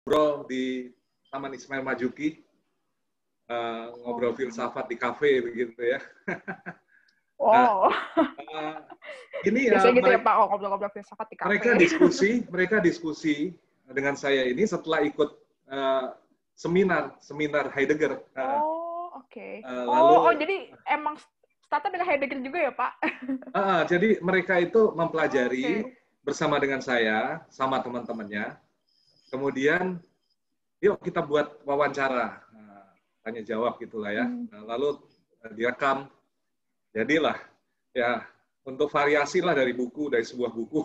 ngobrol di Taman Ismail Marzuki, ngobrol filsafat di kafe begitu ya. Nah, Oh, ini biasanya gitu ya mereka, Pak, ngobrol-ngobrol filsafat di kafe. mereka diskusi dengan saya ini setelah ikut seminar Heidegger. Oh, oke. Oh, Lalu jadi emang startnya dengan Heidegger juga ya Pak? jadi mereka itu Oh, mempelajari oke. bersama dengan saya, sama teman-temannya. Kemudian, yuk kita buat wawancara, tanya jawab gitulah ya. Nah, lalu direkam, jadilah ya untuk variasi lah dari sebuah buku.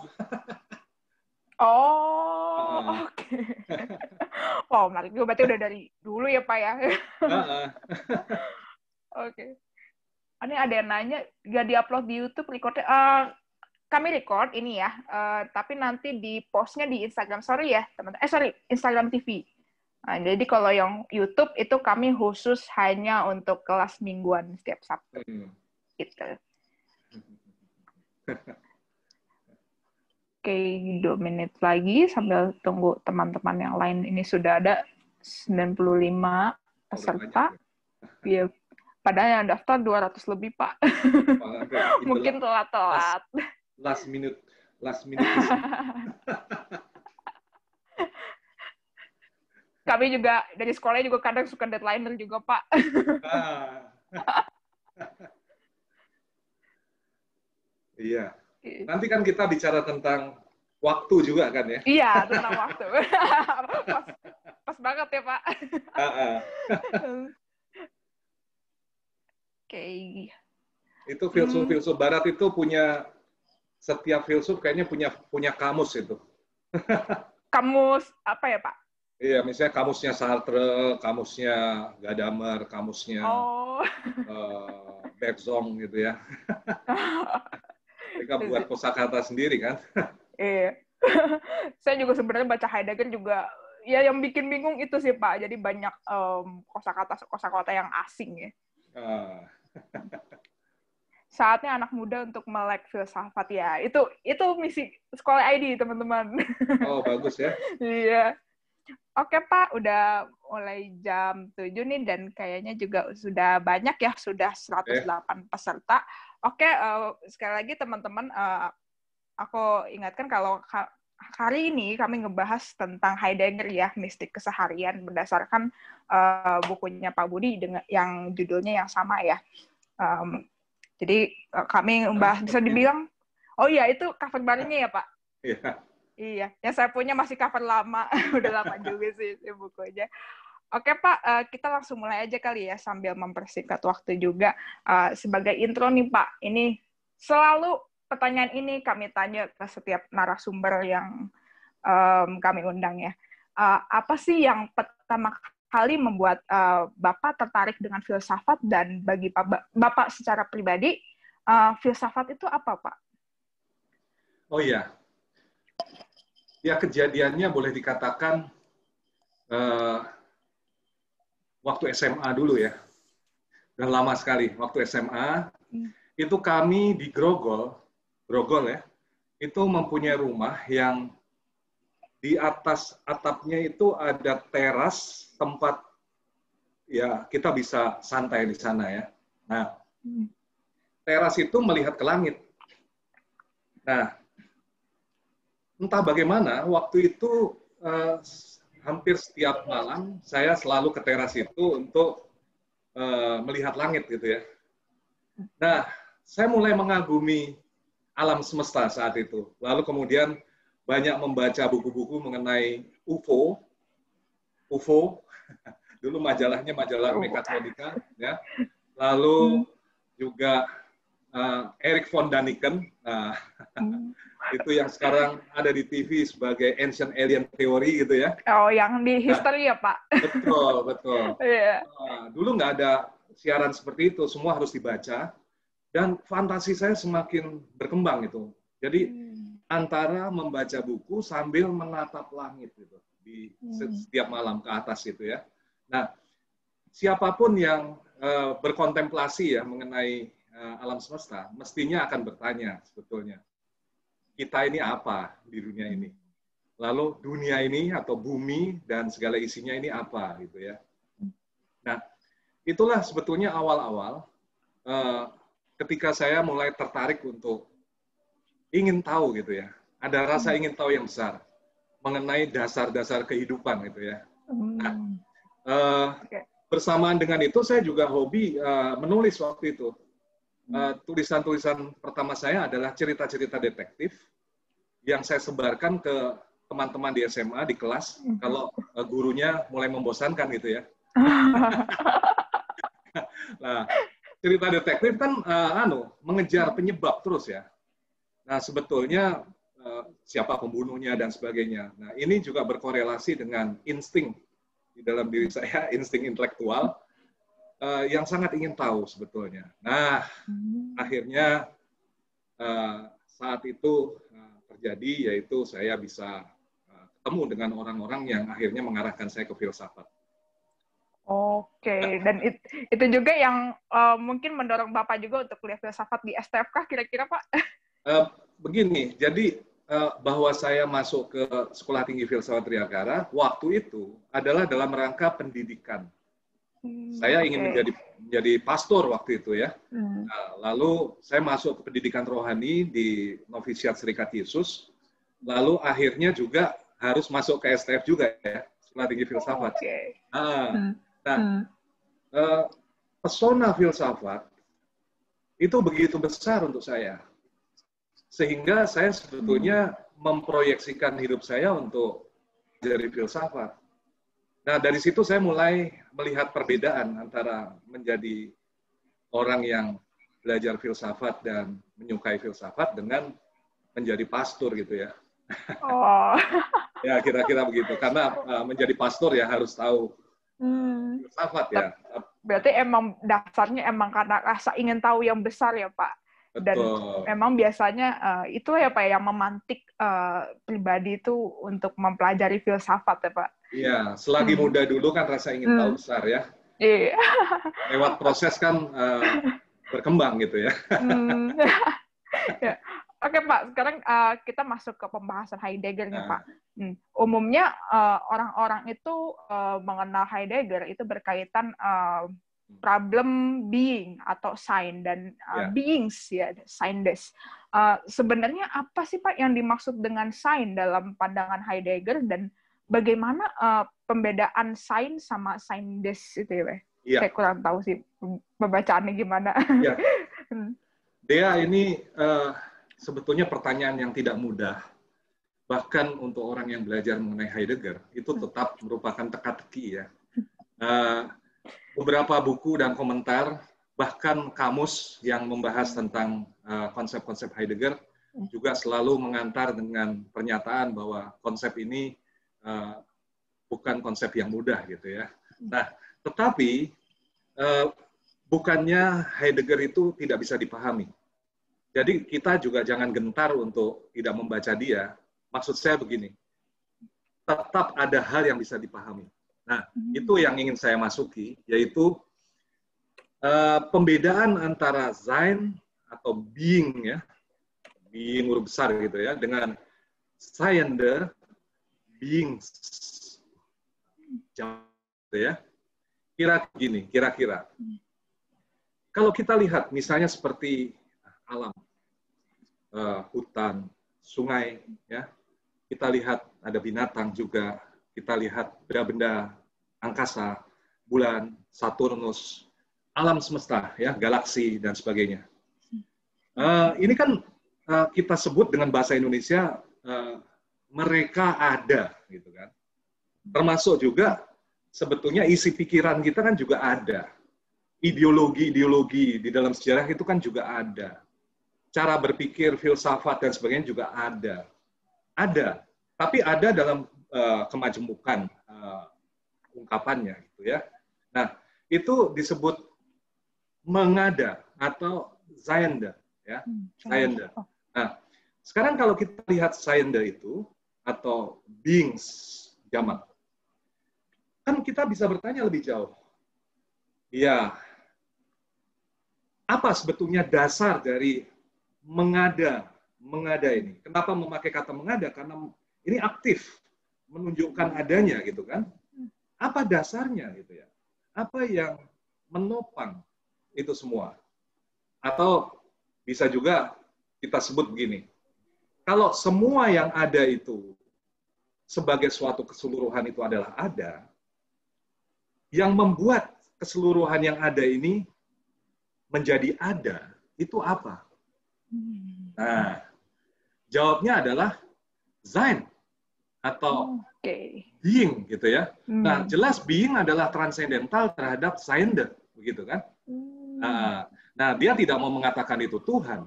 Oh, oke. Wow, menarik juga. Berarti udah dari dulu ya Pak ya? Oke. Ini ada yang nanya, nggak di-upload di YouTube recordnya? Kami record ini ya, tapi nanti di postnya di Instagram Story ya, teman-teman. Sorry, Instagram TV. Nah, jadi kalau yang YouTube itu kami khusus hanya untuk kelas mingguan setiap Sabtu. Gitu. Oke, 2 menit lagi sambil tunggu teman-teman yang lain. Ini sudah ada 95 peserta. Ya, padahal yang daftar 200 lebih, Pak. Mungkin telat-telat. Last minute. Kami juga dari sekolah juga kadang suka deadliner juga, Pak. Iya. Nanti kan kita bicara tentang waktu juga kan ya? Iya, tentang waktu. Pas banget ya, Pak. Oke. Itu filsuf barat itu punya, setiap filsuf kayaknya punya kamus itu. Kamus apa ya, Pak? Iya, misalnya kamusnya Sartre, kamusnya Gadamer, kamusnya Bergson gitu ya. Mereka buat kosakata sendiri kan. Iya. Saya juga sebenarnya baca Heidegger juga, ya yang bikin bingung itu sih Pak. Jadi banyak kosakata yang asing ya. Saatnya anak muda untuk melek filsafat ya. Itu misi Sekolah ID teman-teman. Oh bagus ya. Iya. Oke Pak, udah mulai jam 7 nih dan kayaknya juga sudah banyak ya, sudah 108 peserta. Oke, sekali lagi teman-teman, aku ingatkan kalau hari ini kami ngebahas tentang Heidegger ya, mistik keseharian berdasarkan bukunya Pak Budi dengan yang judulnya yang sama ya. Jadi kami membahas, bisa dibilang, oh iya itu cover barunya ya Pak? Iya. Iya, yang saya punya masih cover lama, udah lama juga sih bukunya. Oke Pak, kita langsung mulai aja kali ya sambil mempersingkat waktu juga. Sebagai intro nih Pak, ini selalu pertanyaan ini kami tanya ke setiap narasumber yang kami undang ya. Apa sih yang pertama kali membuat Bapak tertarik dengan filsafat, dan bagi Bapak secara pribadi, filsafat itu apa Pak? Oh iya. Ya kejadiannya boleh dikatakan waktu SMA dulu ya. Dan lama sekali. Waktu SMA, itu kami di Grogol ya, itu mempunyai rumah yang di atas atapnya itu ada teras tempat ya kita bisa santai di sana ya. Nah, teras itu melihat ke langit. Nah, entah bagaimana waktu itu hampir setiap malam saya selalu ke teras itu untuk melihat langit gitu ya. Nah, saya mulai mengagumi alam semesta saat itu. Lalu kemudian banyak membaca buku-buku mengenai UFO. Dulu majalahnya majalah Mekatronika, ya. Lalu juga Erich von Daniken. Nah, itu yang sekarang ada di TV sebagai Ancient Alien Theory gitu ya. Oh, yang di history ya Pak? Betul. Yeah. Dulu nggak ada siaran seperti itu, semua harus dibaca. Dan fantasi saya semakin berkembang itu. Jadi antara membaca buku sambil menatap langit gitu di setiap malam ke atas itu ya. Nah, siapapun yang berkontemplasi ya mengenai alam semesta, mestinya akan bertanya sebetulnya, kita ini apa di dunia ini? lalu dunia ini atau bumi dan segala isinya ini apa gitu ya. Nah, itulah sebetulnya awal-awal ketika saya mulai tertarik untuk ingin tahu gitu ya. Ada rasa ingin tahu yang besar mengenai dasar-dasar kehidupan gitu ya. Nah, bersamaan dengan itu saya juga hobi menulis waktu itu. Tulisan-tulisan pertama saya adalah cerita-cerita detektif yang saya sebarkan ke teman-teman di SMA, di kelas, kalau gurunya mulai membosankan gitu ya. Nah, cerita detektif kan mengejar penyebab terus ya. Nah, sebetulnya siapa pembunuhnya dan sebagainya. Nah, ini juga berkorelasi dengan insting di dalam diri saya, insting intelektual, yang sangat ingin tahu sebetulnya. Nah, akhirnya saat itu terjadi, yaitu saya bisa ketemu dengan orang-orang yang akhirnya mengarahkan saya ke filsafat. Oke, dan itu juga yang mungkin mendorong Bapak juga untuk kuliah filsafat di STFK kira-kira, Pak? Begini, jadi bahwa saya masuk ke Sekolah Tinggi Filsafat Triagara, waktu itu adalah dalam rangka pendidikan. Saya ingin menjadi pastor waktu itu ya. Nah, lalu saya masuk ke pendidikan rohani di Novisiat Serikat Yesus. Lalu akhirnya juga harus masuk ke STF juga ya, Sekolah Tinggi Filsafat. Pesona filsafat itu begitu besar untuk saya. Sehingga saya sebetulnya memproyeksikan hidup saya untuk jadi filsafat. Nah, dari situ saya mulai melihat perbedaan antara menjadi orang yang belajar filsafat dan menyukai filsafat dengan menjadi pastor gitu ya. Oh. Ya, kira-kira begitu. Karena menjadi pastor ya harus tahu filsafat ya. Berarti emang dasarnya emang karena rasa ingin tahu yang besar ya, Pak. Dan memang biasanya itu ya Pak yang memantik pribadi itu untuk mempelajari filsafat ya Pak. Iya, selagi muda dulu kan rasa ingin tahu besar ya. Iya. Lewat proses kan berkembang gitu ya. Ya. Oke Pak, sekarang kita masuk ke pembahasan Heidegger nih Pak. Umumnya orang-orang itu mengenal Heidegger itu berkaitan problem being atau sign dan beings ya, sign-des. Sebenarnya apa sih Pak yang dimaksud dengan sign dalam pandangan Heidegger dan bagaimana pembedaan sign sama sign-des itu ya Pak? Ya. Saya kurang tahu sih pembacaannya gimana. Ya. Dea, ini sebetulnya pertanyaan yang tidak mudah. Bahkan untuk orang yang belajar mengenai Heidegger itu tetap merupakan teka-teki ya. Beberapa buku dan komentar, bahkan kamus yang membahas tentang konsep-konsep Heidegger juga selalu mengantar dengan pernyataan bahwa konsep ini bukan konsep yang mudah gitu ya. Nah, tetapi bukannya Heidegger itu tidak bisa dipahami. Jadi kita juga jangan gentar untuk tidak membaca dia. Maksud saya begini, tetap ada hal yang bisa dipahami. Nah, itu yang ingin saya masuki, yaitu pembedaan antara sein atau being ya, being huruf besar gitu ya, dengan seiende, being gitu ya. Kira-kira. Kalau kita lihat misalnya seperti alam, hutan, sungai, ya, kita lihat ada binatang juga. Kita lihat benda-benda angkasa, bulan, Saturnus, alam semesta, ya, galaksi dan sebagainya. Ini kan kita sebut dengan bahasa Indonesia mereka ada, gitu kan. Termasuk juga sebetulnya isi pikiran kita kan juga ada. Ideologi-ideologi di dalam sejarah itu kan juga ada. Cara berpikir, filsafat dan sebagainya juga ada. Ada, tapi ada dalam kemajemukan ungkapannya gitu ya. Nah, itu disebut mengada atau seiende ya, seiende. Nah, sekarang kalau kita lihat seiende itu atau beings jamak, kan kita bisa bertanya lebih jauh. Ya, apa sebetulnya dasar dari mengada ini? Kenapa memakai kata mengada? Karena ini aktif menunjukkan adanya gitu kan. Apa dasarnya gitu ya? Apa yang menopang itu semua? Atau bisa juga kita sebut begini, kalau semua yang ada itu sebagai suatu keseluruhan itu adalah ada, yang membuat keseluruhan yang ada ini menjadi ada, itu apa? Nah, jawabnya adalah Sein atau being gitu ya. Nah, jelas being adalah transendental terhadap Seiende, begitu kan? Nah, dia tidak mau mengatakan itu Tuhan.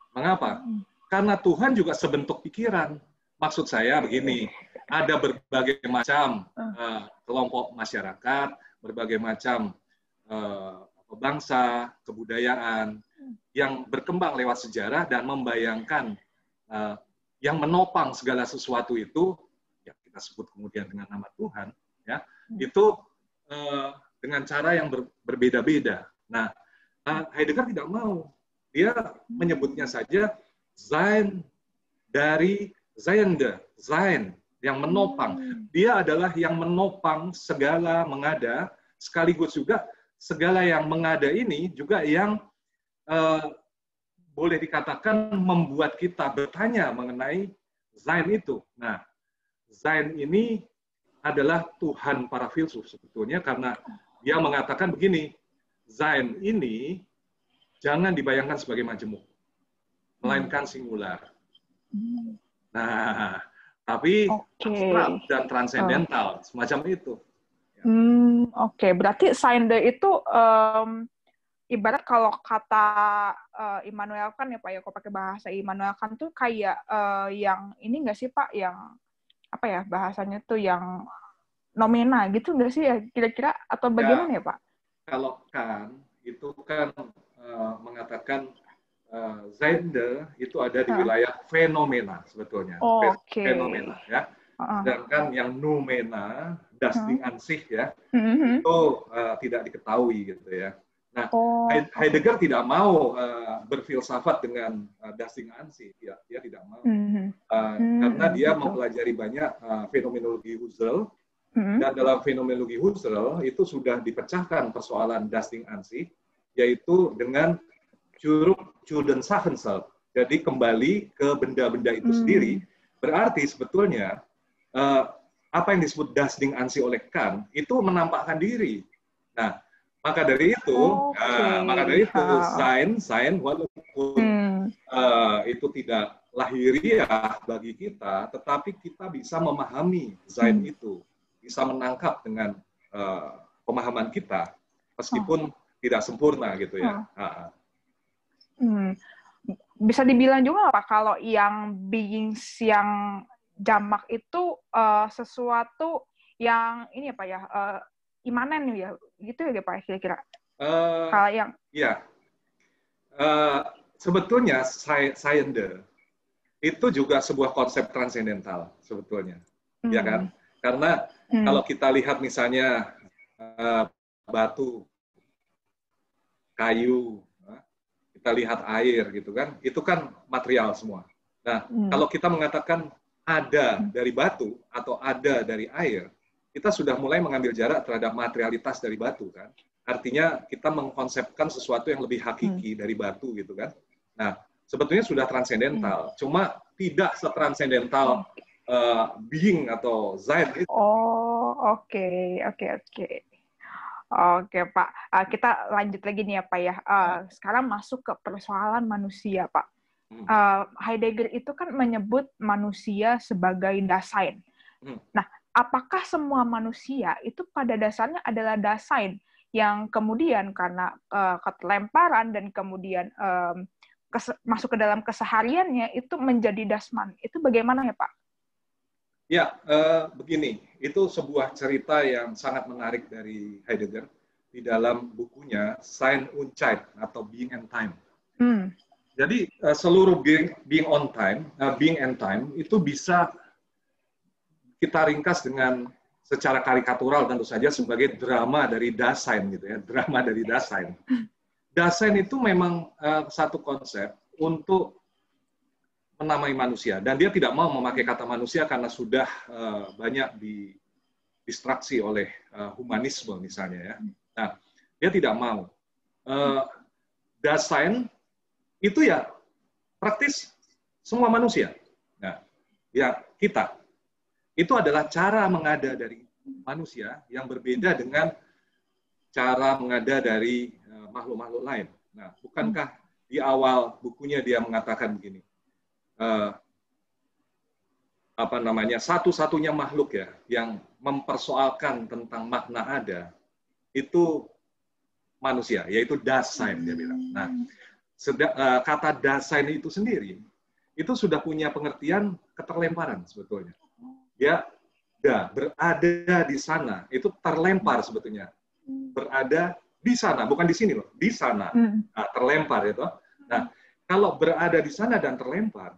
Mengapa? Karena Tuhan juga sebentuk pikiran. Maksud saya begini, ada berbagai macam kelompok masyarakat, berbagai macam bangsa, kebudayaan yang berkembang lewat sejarah dan membayangkan yang menopang segala sesuatu itu, ya kita sebut kemudian dengan nama Tuhan, ya itu dengan cara yang berbeda-beda. Nah, Heidegger tidak mau, dia menyebutnya saja Sein dari Seiende, Sein yang menopang. Dia adalah yang menopang segala mengada, sekaligus juga segala yang mengada ini juga yang boleh dikatakan membuat kita bertanya mengenai Sein itu. Nah, Sein ini adalah Tuhan para filsuf sebetulnya karena dia mengatakan begini, Sein ini jangan dibayangkan sebagai majemuk, melainkan singular. Nah, tapi abstrak dan transendental, semacam itu. Oke, berarti Seiende itu ibarat kalau kata Immanuel Kant ya Pak ya, kalau pakai bahasa Immanuel Kant tuh kayak yang ini nggak sih Pak, yang apa ya bahasanya tuh yang nomena gitu nggak sih ya kira-kira atau bagaimana ya Pak? Kalau Kant itu kan mengatakan Seiende itu ada di wilayah fenomena sebetulnya, fenomena ya. Sedangkan yang noumena, das Ding an sich ya, itu tidak diketahui gitu ya. Nah, Heidegger tidak mau berfilsafat dengan das Ding an sich, dia tidak mau, karena dia mempelajari banyak fenomenologi Husserl, dan dalam fenomenologi Husserl itu sudah dipecahkan persoalan das Ding an sich, yaitu dengan Zurück-zu-den-Sachen-selbst. Jadi kembali ke benda-benda itu sendiri, berarti sebetulnya apa yang disebut das Ding an sich oleh Kant itu menampakkan diri. Nah, maka dari itu, Sein walaupun itu tidak lahiriah bagi kita, tetapi kita bisa memahami Sein itu, bisa menangkap dengan pemahaman kita, meskipun tidak sempurna gitu ya. Bisa dibilang juga nggak Pak, kalau yang beings yang jamak itu sesuatu yang ini ya Pak ya, imanen ya, gitu ya Pak kira-kira? Kalau yang ya, sebetulnya Seiende itu juga sebuah konsep transendental sebetulnya, ya kan? Karena kalau kita lihat misalnya batu, kayu, kita lihat air gitu kan, itu kan material semua. Nah, kalau kita mengatakan ada dari batu atau ada dari air, kita sudah mulai mengambil jarak terhadap materialitas dari batu kan. Artinya kita mengkonsepkan sesuatu yang lebih hakiki dari batu gitu kan. Nah, sebetulnya sudah transendental, cuma tidak setranscendental being atau Sein itu. Oke Pak, kita lanjut lagi nih ya Pak ya. Sekarang masuk ke persoalan manusia Pak. Heidegger itu kan menyebut manusia sebagai Dasein. Nah, apakah semua manusia itu pada dasarnya adalah Dasein yang kemudian karena ketelemparan dan kemudian masuk ke dalam kesehariannya itu menjadi Dasman? Itu bagaimana ya Pak? Ya, begini, itu sebuah cerita yang sangat menarik dari Heidegger di dalam bukunya Sein und Zeit atau Being and Time. Jadi seluruh being and time itu bisa kita ringkas dengan secara karikatural tentu saja sebagai drama dari Dasein gitu ya, drama dari Dasein. Dasein itu memang satu konsep untuk menamai manusia, dan dia tidak mau memakai kata manusia karena sudah banyak distraksi oleh humanisme misalnya ya. Nah, dia tidak mau. Dasein itu ya praktis semua manusia. Nah, ya kita itu adalah cara mengada dari manusia yang berbeda dengan cara mengada dari makhluk-makhluk lain. Nah, bukankah di awal bukunya dia mengatakan begini, satu-satunya makhluk ya yang mempersoalkan tentang makna ada itu manusia, yaitu Dasein dia bilang. Nah, kata Dasein itu sendiri itu sudah punya pengertian keterlemparan sebetulnya. Dia berada di sana, itu terlempar sebetulnya. Berada di sana, bukan di sini loh, di sana. Nah, terlempar itu. Nah, kalau berada di sana dan terlempar,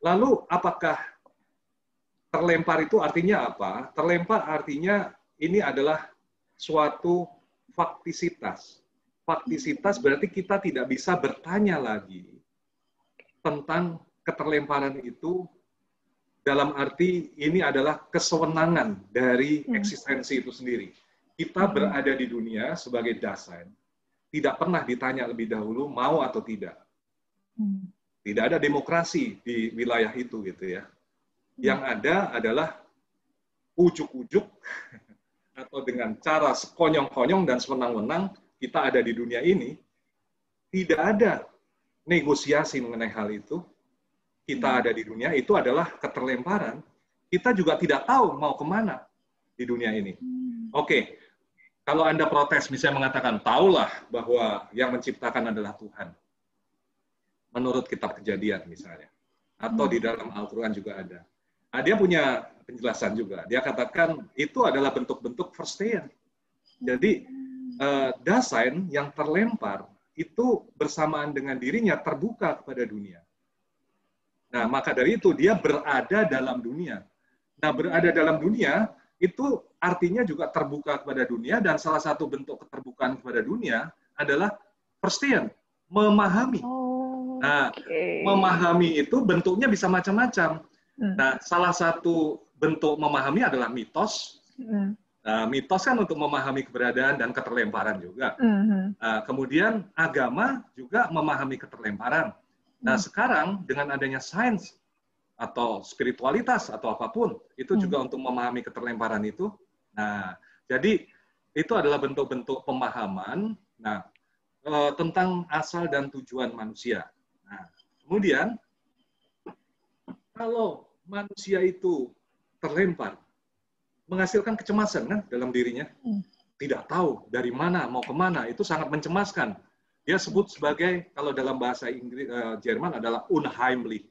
lalu apakah terlempar itu artinya apa? Terlempar artinya ini adalah suatu faktisitas. Faktisitas berarti kita tidak bisa bertanya lagi tentang keterlemparan itu dalam arti ini adalah kesewenangan dari eksistensi itu sendiri. Kita berada di dunia sebagai Dasein, tidak pernah ditanya lebih dahulu mau atau tidak. Tidak ada demokrasi di wilayah itu gitu ya. Yang ada adalah ujuk-ujuk atau dengan cara sekonyong-konyong dan sewenang-wenang kita ada di dunia ini. Tidak ada negosiasi mengenai hal itu. Kita ada di dunia, itu adalah keterlemparan. Kita juga tidak tahu mau kemana di dunia ini. Oke, kalau Anda protes, misalnya mengatakan, tahulah bahwa yang menciptakan adalah Tuhan. Menurut kitab Kejadian misalnya. Atau di dalam Al-Quran juga ada. Nah, dia punya penjelasan juga. Dia katakan, itu adalah bentuk-bentuk verstehen. Jadi, Dasein yang terlempar, itu bersamaan dengan dirinya terbuka kepada dunia. Nah, maka dari itu dia berada dalam dunia. Nah, berada dalam dunia itu artinya juga terbuka kepada dunia, dan salah satu bentuk keterbukaan kepada dunia adalah verstehen, memahami. Nah, memahami itu bentuknya bisa macam-macam. Nah, salah satu bentuk memahami adalah mitos. Nah, mitos kan untuk memahami keberadaan dan keterlemparan juga. Nah, kemudian agama juga memahami keterlemparan. Nah, sekarang dengan adanya sains atau spiritualitas atau apapun, itu juga untuk memahami keterlemparan itu. Nah, jadi itu adalah bentuk-bentuk pemahaman tentang asal dan tujuan manusia. Nah, kemudian kalau manusia itu terlempar, menghasilkan kecemasan kan dalam dirinya, tidak tahu dari mana mau kemana, itu sangat mencemaskan. Dia sebut sebagai, kalau dalam bahasa Inggris, Jerman adalah unheimlich,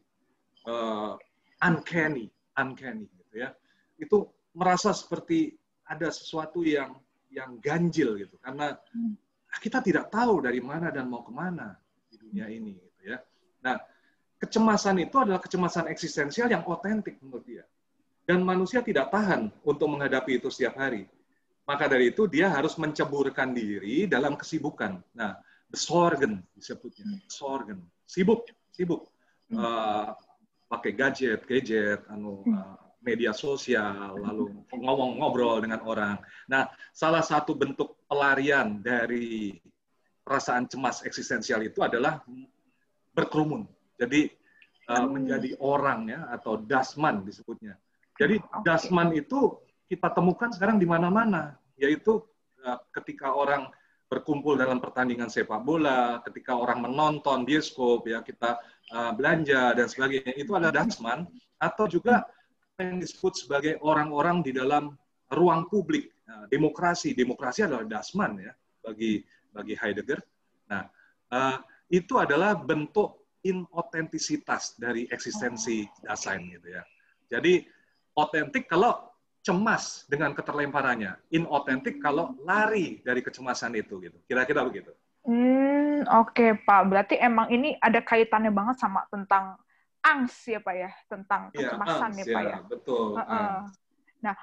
uncanny gitu ya. Itu merasa seperti ada sesuatu yang ganjil gitu, karena kita tidak tahu dari mana dan mau kemana di dunia ini gitu ya. Nah, kecemasan itu adalah kecemasan eksistensial yang otentik menurut dia, dan manusia tidak tahan untuk menghadapi itu setiap hari. Maka dari itu dia harus menceburkan diri dalam kesibukan. Nah, besorgen disebutnya, besorgen, sibuk, pakai gadget, media sosial, lalu ngobrol dengan orang. Nah, salah satu bentuk pelarian dari perasaan cemas eksistensial itu adalah berkerumun. Jadi menjadi orang ya, atau dasman disebutnya. Jadi dasman itu kita temukan sekarang di mana-mana, yaitu ketika orang berkumpul dalam pertandingan sepak bola, ketika orang menonton bioskop, ya kita belanja dan sebagainya, itu adalah dasman, atau juga yang disebut sebagai orang-orang di dalam ruang publik. Nah, demokrasi adalah dasman ya bagi Heidegger. Nah, itu adalah bentuk inotentisitas dari eksistensi Dasein gitu ya. Jadi otentik kalau cemas dengan keterlemparannya, inotentik kalau lari dari kecemasan itu gitu. Kira-kira begitu. Oke, Pak. Berarti emang ini ada kaitannya banget sama tentang angst ya, Pak ya, tentang kecemasan ya, Pak ya. Betul. Nah,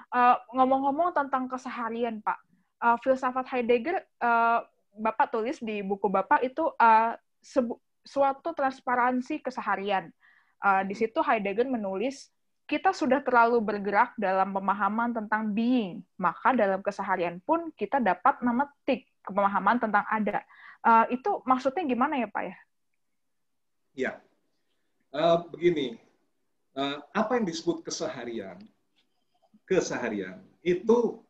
ngomong-ngomong tentang keseharian, Pak. Filsafat Heidegger Bapak tulis di buku Bapak itu suatu transparansi keseharian. Di situ Heidegger menulis, kita sudah terlalu bergerak dalam pemahaman tentang being, maka dalam keseharian pun kita dapat memetik pemahaman tentang ada. Itu maksudnya gimana ya Pak ya? Ya, begini, apa yang disebut keseharian itu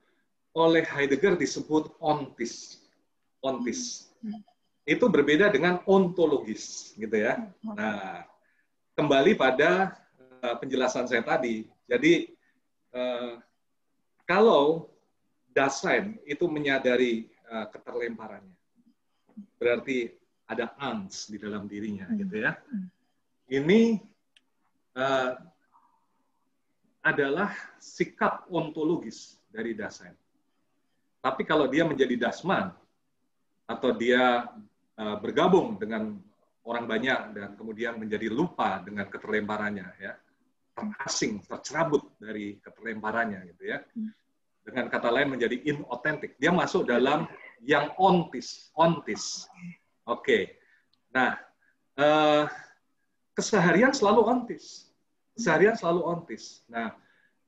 oleh Heidegger disebut ontis. Itu berbeda dengan ontologis, gitu ya. Nah, kembali pada penjelasan saya tadi. Jadi kalau Dasein itu menyadari keterlemparannya, berarti ada angst di dalam dirinya, gitu ya. Ini adalah sikap ontologis dari Dasein. Tapi kalau dia menjadi Dasman, atau dia bergabung dengan orang banyak dan kemudian menjadi lupa dengan keterlemparannya, ya, terasing, tercerabut dari keterlemparannya, gitu ya. Dengan kata lain menjadi inauthentic. Dia masuk dalam yang ontis. Oke. Nah, keseharian selalu ontis. Nah,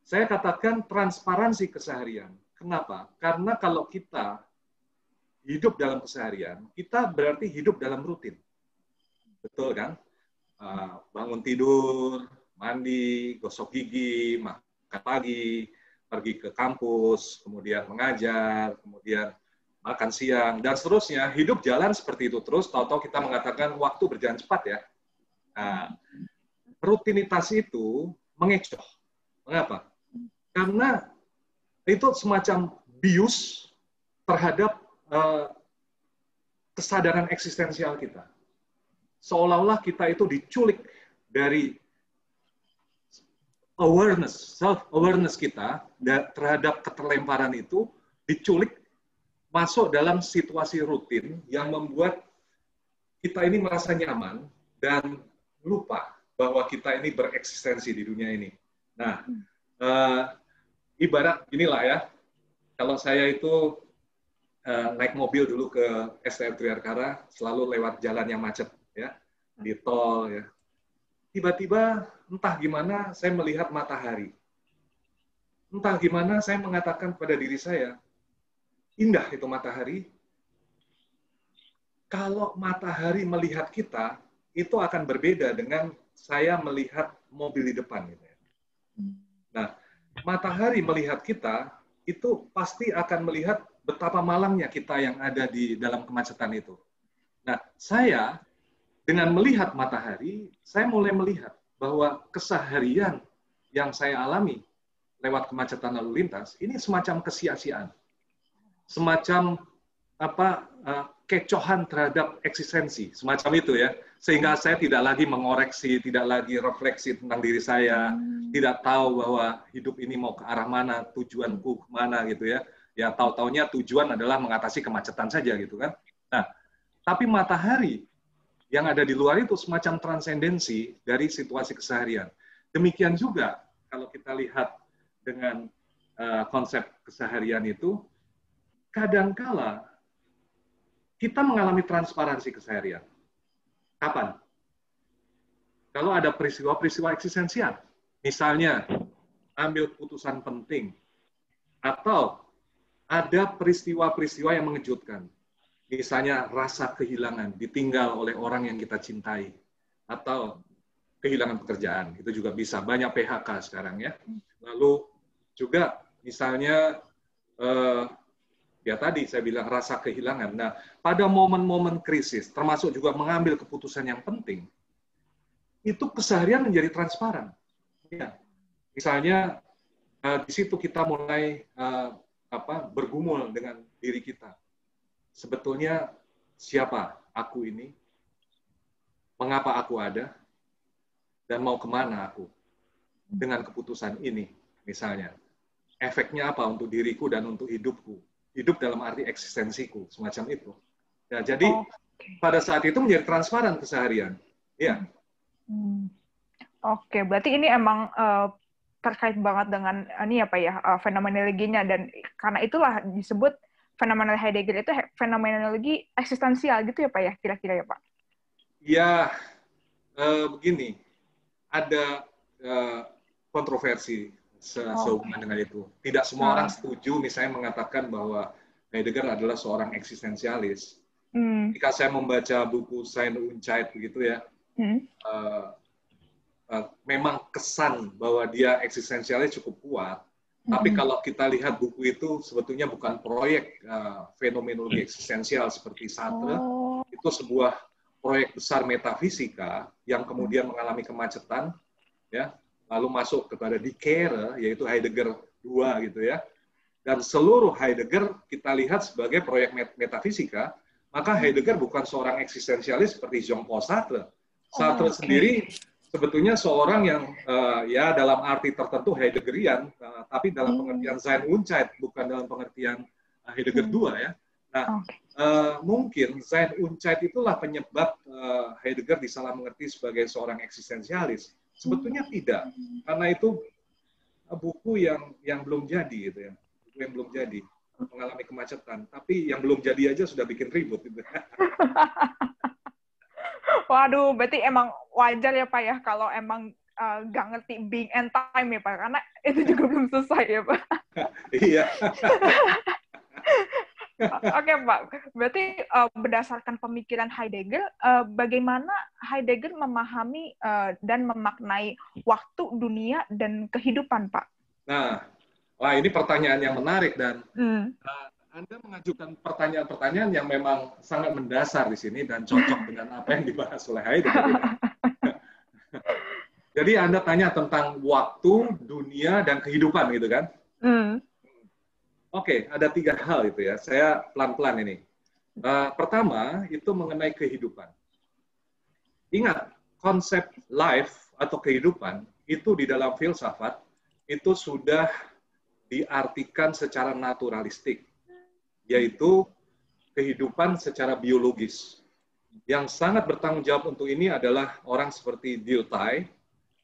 saya katakan transparansi keseharian. Kenapa? Karena kalau kita hidup dalam keseharian, kita berarti hidup dalam rutin. Betul kan? Bangun tidur, mandi, gosok gigi, makan pagi, pergi ke kampus, kemudian mengajar, kemudian makan siang, dan seterusnya. Hidup jalan seperti itu terus, tahu-tahu kita mengatakan waktu berjalan cepat ya. Nah, rutinitas itu mengecoh. Mengapa? Karena itu semacam bius terhadap kesadaran eksistensial kita. Seolah-olah kita itu diculik dari self-awareness kita terhadap keterlemparan itu, diculik masuk dalam situasi rutin yang membuat kita ini merasa nyaman dan lupa bahwa kita ini bereksistensi di dunia ini. Nah, ibarat inilah ya, kalau saya itu naik mobil dulu ke STM Triarkara, selalu lewat jalan yang macet, ya, di tol, ya. Tiba-tiba, entah gimana, saya melihat matahari. Entah gimana, saya mengatakan pada diri saya, indah itu matahari. Kalau matahari melihat kita, itu akan berbeda dengan saya melihat mobil di depan. Gitu. Nah, matahari melihat kita, itu pasti akan melihat betapa malangnya kita yang ada di dalam kemacetan itu. Nah, saya dengan melihat matahari, saya mulai melihat bahwa keseharian yang saya alami lewat kemacetan lalu lintas ini semacam kesia-siaan, semacam kecohan terhadap eksistensi, semacam itu ya. Sehingga saya tidak lagi mengoreksi, tidak lagi refleksi tentang diri saya, tidak tahu bahwa hidup ini mau ke arah mana, tujuanku kemana gitu ya. Ya tahu-taunya tujuan adalah mengatasi kemacetan saja gitu kan. Nah, tapi matahari yang ada di luar itu semacam transendensi dari situasi keseharian. Demikian juga kalau kita lihat dengan konsep keseharian itu, kadangkala kita mengalami transparansi keseharian. Kapan? Kalau ada peristiwa-peristiwa eksistensial, misalnya ambil putusan penting, atau ada peristiwa-peristiwa yang mengejutkan. Misalnya rasa kehilangan, ditinggal oleh orang yang kita cintai. Atau kehilangan pekerjaan, itu juga bisa. Banyak PHK sekarang ya. Lalu juga misalnya, ya tadi saya bilang rasa kehilangan. Nah, pada momen-momen krisis, termasuk juga mengambil keputusan yang penting, itu keseharian menjadi transparan. Ya. Misalnya, di situ kita mulai bergumul dengan diri kita. Sebetulnya siapa aku ini? Mengapa aku ada? Dan mau kemana aku? Dengan keputusan ini, misalnya. Efeknya apa untuk diriku dan untuk hidupku? Hidup dalam arti eksistensiku, semacam itu. Nah, jadi pada saat itu menjadi transparan keseharian. Ya. Oke, berarti ini emang terkait banget dengan ini apa ya, fenomenologinya, dan karena itulah disebut fenomenologi Heidegger itu fenomenologi eksistensial gitu ya Pak ya, kira-kira ya Pak? Ya, begini. ada kontroversi sehubungan dengan itu. Tidak semua orang setuju misalnya mengatakan bahwa Heidegger adalah seorang eksistensialis. Jika saya membaca buku Sein und Zeit begitu ya, memang kesan bahwa dia eksistensialis cukup kuat. Tapi kalau kita lihat buku itu sebetulnya bukan proyek fenomenologi eksistensial seperti Sartre, itu sebuah proyek besar metafisika yang kemudian mengalami kemacetan, ya, lalu masuk kepada Die Kehre, yaitu Heidegger 2 gitu ya. Dan seluruh Heidegger kita lihat sebagai proyek metafisika, maka Heidegger bukan seorang eksistensialis seperti Jean-Paul Sartre. Sartre sendiri sebetulnya seorang yang ya dalam arti tertentu Heideggerian, tapi dalam pengertian Sein und Zeit, bukan dalam pengertian Heidegger 2 ya. Nah, mungkin Sein und Zeit itulah penyebab Heidegger disalah mengerti sebagai seorang eksistensialis. Sebetulnya tidak, karena itu buku yang belum jadi gitu ya, buku yang belum jadi, mengalami kemacetan. Tapi yang belum jadi aja sudah bikin ribut gitu. Waduh, berarti emang wajar ya Pak ya kalau emang nggak ngerti being and time ya Pak, karena itu juga belum selesai ya Pak. Iya. Oke Pak, berarti berdasarkan pemikiran Heidegger, bagaimana Heidegger memahami dan memaknai waktu, dunia, dan kehidupan Pak? Nah, wah ini pertanyaan yang menarik dan Anda mengajukan pertanyaan-pertanyaan yang memang sangat mendasar di sini dan cocok dengan apa yang dibahas oleh Heidegger. Jadi Anda tanya tentang waktu, dunia, dan kehidupan gitu kan? Oke, ada 3 hal itu ya. Saya pelan-pelan ini. Pertama, itu mengenai kehidupan. Ingat, konsep life atau kehidupan itu di dalam filsafat itu sudah diartikan secara naturalistik, yaitu kehidupan secara biologis. Yang sangat bertanggung jawab untuk ini adalah orang seperti Dilthey,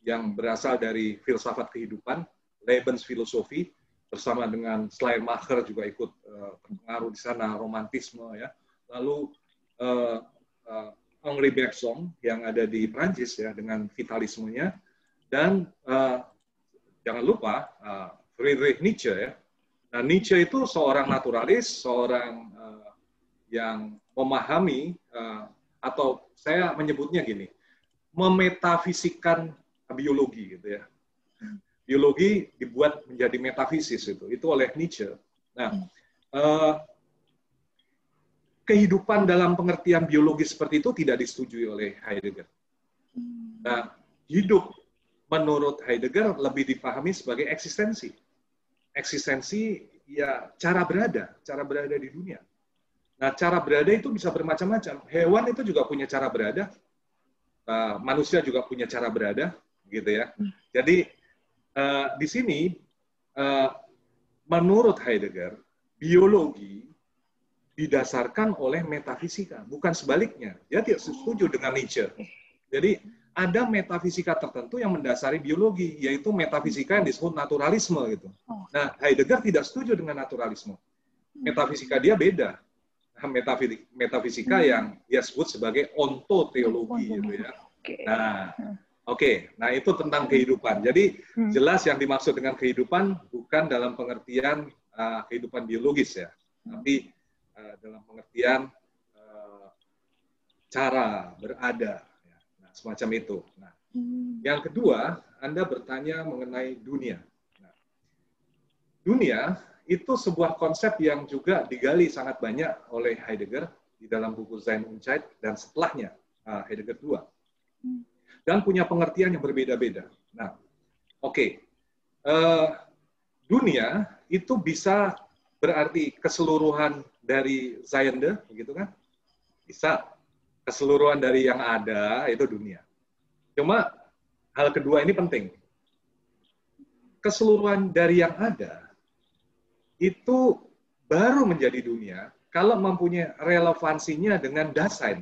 yang berasal dari filsafat kehidupan, Lebensphilosophie, bersama dengan Schleiermacher juga ikut berpengaruh di sana, romantisme ya. Lalu Henri Bergson yang ada di Prancis ya dengan vitalismenya, dan jangan lupa Friedrich Nietzsche ya. Nah, Nietzsche itu seorang naturalis, seorang yang memahami atau saya menyebutnya gini, memetafisikan biologi gitu ya. Biologi dibuat menjadi metafisis itu oleh Nietzsche. Nah, kehidupan dalam pengertian biologi seperti itu tidak disetujui oleh Heidegger. Nah, hidup menurut Heidegger lebih dipahami sebagai eksistensi. Eksistensi ya cara berada di dunia. Nah, cara berada itu bisa bermacam-macam. Hewan itu juga punya cara berada. Manusia juga punya cara berada, gitu ya. Jadi di sini, menurut Heidegger, biologi didasarkan oleh metafisika, bukan sebaliknya. Dia tidak setuju dengan Nietzsche. Jadi, ada metafisika tertentu yang mendasari biologi, yaitu metafisika yang disebut naturalisme. Gitu. Nah, Heidegger tidak setuju dengan naturalisme. Metafisika dia beda. Metafisika yang dia sebut sebagai ontoteologi. Gitu ya. Nah, Oke, nah itu tentang kehidupan. Jadi jelas yang dimaksud dengan kehidupan bukan dalam pengertian kehidupan biologis ya, tapi dalam pengertian cara berada, ya. Nah, semacam itu. Nah, yang kedua, Anda bertanya mengenai dunia. Nah, dunia itu sebuah konsep yang juga digali sangat banyak oleh Heidegger di dalam buku Sein und Zeit dan setelahnya Heidegger 2. Dan punya pengertian yang berbeda-beda. Nah, oke. Dunia itu bisa berarti keseluruhan dari Seiende, begitu kan? Bisa. Keseluruhan dari yang ada, itu dunia. Cuma, hal kedua ini penting. Keseluruhan dari yang ada, itu baru menjadi dunia, kalau mempunyai relevansinya dengan Dasein.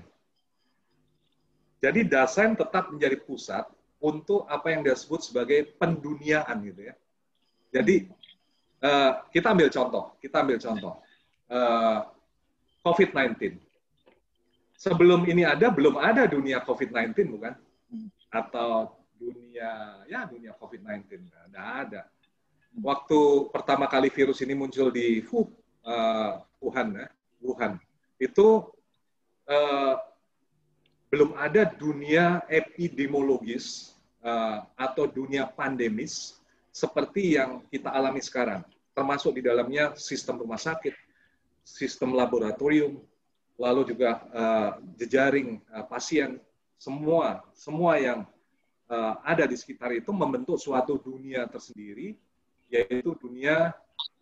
Jadi Dasein tetap menjadi pusat untuk apa yang disebut sebagai penduniaan gitu ya. Jadi kita ambil contoh. COVID-19. Sebelum ini ada belum ada dunia COVID-19 bukan? Atau dunia COVID-19. Nggak ada. Waktu pertama kali virus ini muncul di Wuhan, itu belum ada dunia epidemiologis atau dunia pandemis seperti yang kita alami sekarang, termasuk di dalamnya sistem rumah sakit, sistem laboratorium, lalu juga jejaring pasien, semua yang ada di sekitar itu membentuk suatu dunia tersendiri, yaitu dunia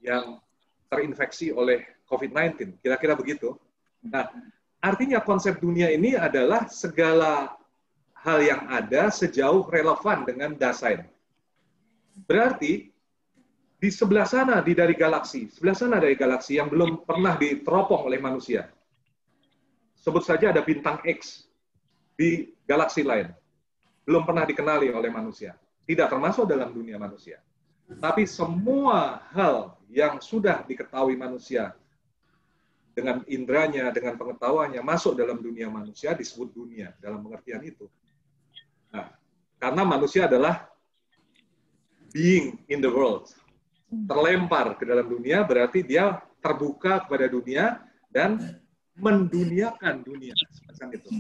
yang terinfeksi oleh COVID-19. Kira-kira begitu. Nah, artinya konsep dunia ini adalah segala hal yang ada sejauh relevan dengan Dasein. Berarti di sebelah sana dari galaksi yang belum pernah diteropong oleh manusia. Sebut saja ada bintang X di galaksi lain. Belum pernah dikenali oleh manusia. Tidak termasuk dalam dunia manusia. Tapi semua hal yang sudah diketahui manusia dengan indranya, dengan pengetahuannya, masuk dalam dunia manusia, disebut dunia dalam pengertian itu. Nah, karena manusia adalah being in the world. Terlempar ke dalam dunia, berarti dia terbuka kepada dunia dan menduniakan dunia. Semacam itu.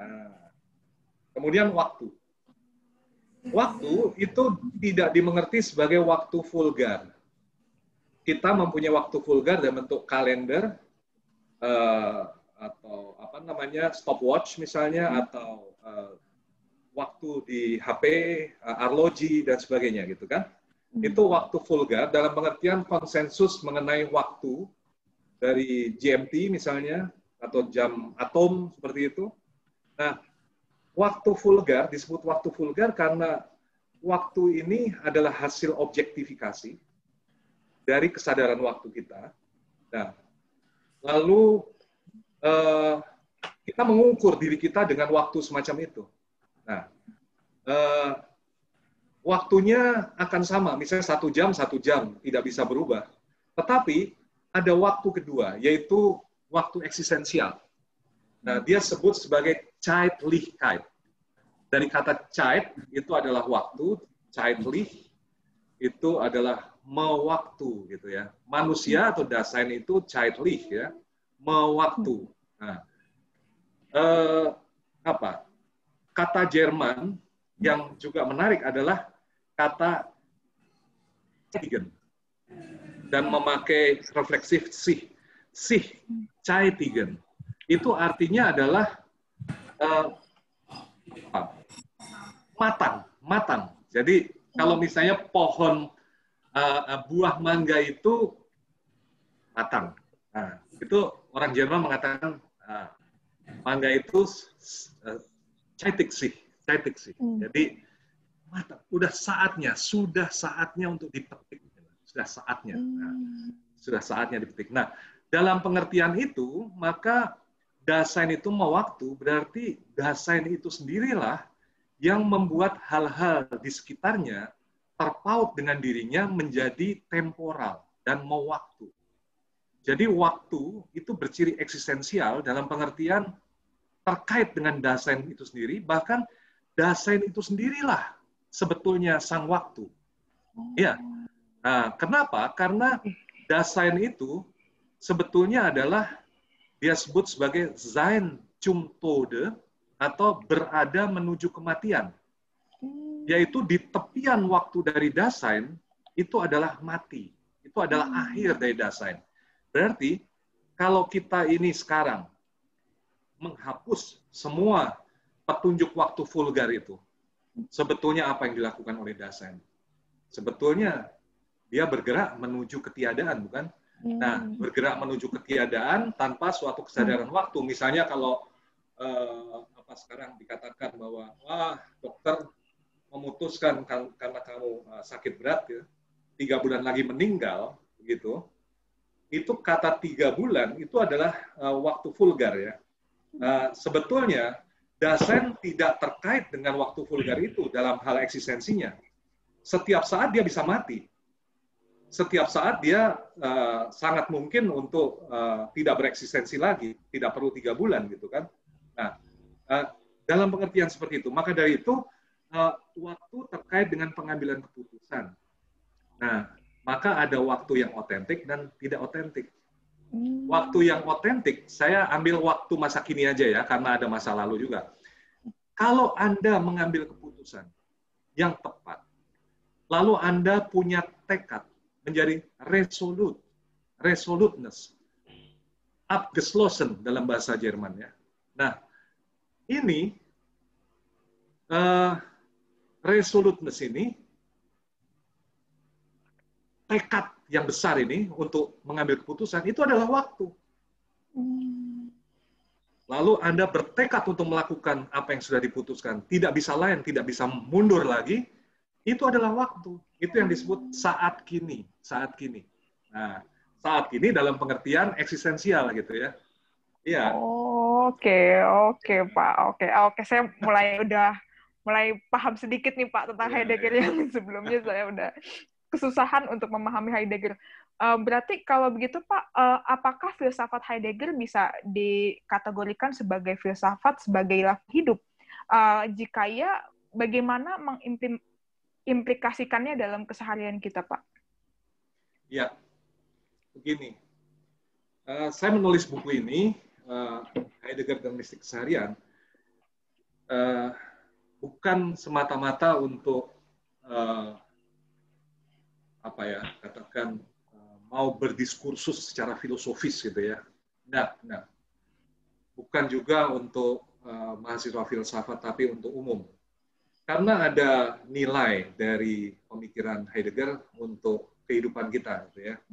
Nah, kemudian waktu. Waktu itu tidak dimengerti sebagai waktu vulgar. Kita mempunyai waktu vulgar dalam bentuk kalender, atau stopwatch misalnya, atau waktu di HP, arloji dan sebagainya gitu kan. Itu waktu vulgar dalam pengertian konsensus mengenai waktu dari GMT misalnya, atau jam atom seperti itu. Nah, waktu vulgar disebut waktu vulgar karena waktu ini adalah hasil objektifikasi dari kesadaran waktu kita. Nah, lalu kita mengukur diri kita dengan waktu semacam itu. Nah, waktunya akan sama, misalnya 1 jam, tidak bisa berubah. Tetapi ada waktu kedua, yaitu waktu eksistensial. Nah, dia sebut sebagai Zeitlichkeit. Dari kata Zeit itu adalah waktu, Zeitlich itu adalah mewaktu gitu ya. Manusia atau Dasein itu Zeitlich ya, mewaktu. Nah, kata Jerman yang juga menarik adalah kata Zeitigen dan memakai refleksif sich Zeitigen. Itu artinya adalah matang. Jadi kalau misalnya pohon buah mangga itu matang. Nah, itu orang Jerman mengatakan mangga itu zeitig sich. Jadi matang. Sudah saatnya untuk dipetik. Sudah saatnya. Nah, sudah saatnya dipetik. Nah, dalam pengertian itu, maka Dasein itu mewaktu, berarti Dasein itu sendirilah yang membuat hal-hal di sekitarnya terpaut dengan dirinya menjadi temporal dan mewaktu. Jadi waktu itu berciri eksistensial dalam pengertian terkait dengan Dasein itu sendiri, bahkan Dasein itu sendirilah sebetulnya sang waktu. Ya. Nah, kenapa? Karena Dasein itu sebetulnya adalah dia sebut sebagai Sein zum Tode atau berada menuju kematian. Yaitu di tepian waktu dari Dasein itu adalah mati. Itu adalah akhir dari Dasein. Berarti kalau kita ini sekarang menghapus semua petunjuk waktu vulgar itu, sebetulnya apa yang dilakukan oleh Dasein? Sebetulnya dia bergerak menuju ketiadaan, bukan? Nah, bergerak menuju ketiadaan tanpa suatu kesadaran waktu. Misalnya kalau sekarang dikatakan bahwa dokter memutuskan karena kamu sakit berat ya, 3 bulan lagi meninggal, begitu. Itu kata 3 bulan itu adalah waktu vulgar ya. Sebetulnya Dasein tidak terkait dengan waktu vulgar itu dalam hal eksistensinya. Setiap saat dia bisa mati. Setiap saat dia sangat mungkin untuk tidak bereksistensi lagi, tidak perlu 3 bulan gitu kan. Nah, dalam pengertian seperti itu, maka dari itu waktu terkait dengan pengambilan keputusan. Nah, maka ada waktu yang otentik dan tidak otentik. Waktu yang otentik, saya ambil waktu masa kini aja ya, karena ada masa lalu juga. Kalau Anda mengambil keputusan yang tepat, lalu Anda punya tekad menjadi resoluteness, abgeschlossen dalam bahasa Jerman ya. Nah, ini resoluteness ini, tekad yang besar ini untuk mengambil keputusan itu adalah waktu. Lalu Anda bertekad untuk melakukan apa yang sudah diputuskan, tidak bisa lain, tidak bisa mundur lagi, itu adalah waktu. Itu yang disebut saat kini, saat kini. Nah, saat kini dalam pengertian eksistensial gitu ya. Iya. Oke, Pak. Oke, saya mulai paham sedikit nih Pak tentang Heidegger yang sebelumnya saya udah kesusahan untuk memahami Heidegger. Berarti kalau begitu Pak, apakah filsafat Heidegger bisa dikategorikan sebagai filsafat sebagai laku hidup? Jika ya, bagaimana mengimplikasikannya dalam keseharian kita, Pak? Ya, begini. Saya menulis buku ini, Heidegger dan Mistik Keseharian, bukan semata-mata untuk katakan mau berdiskursus secara filosofis gitu ya. Nah. Bukan juga untuk mahasiswa filsafat, tapi untuk umum. Karena ada nilai dari pemikiran Heidegger untuk kehidupan kita gitu ya.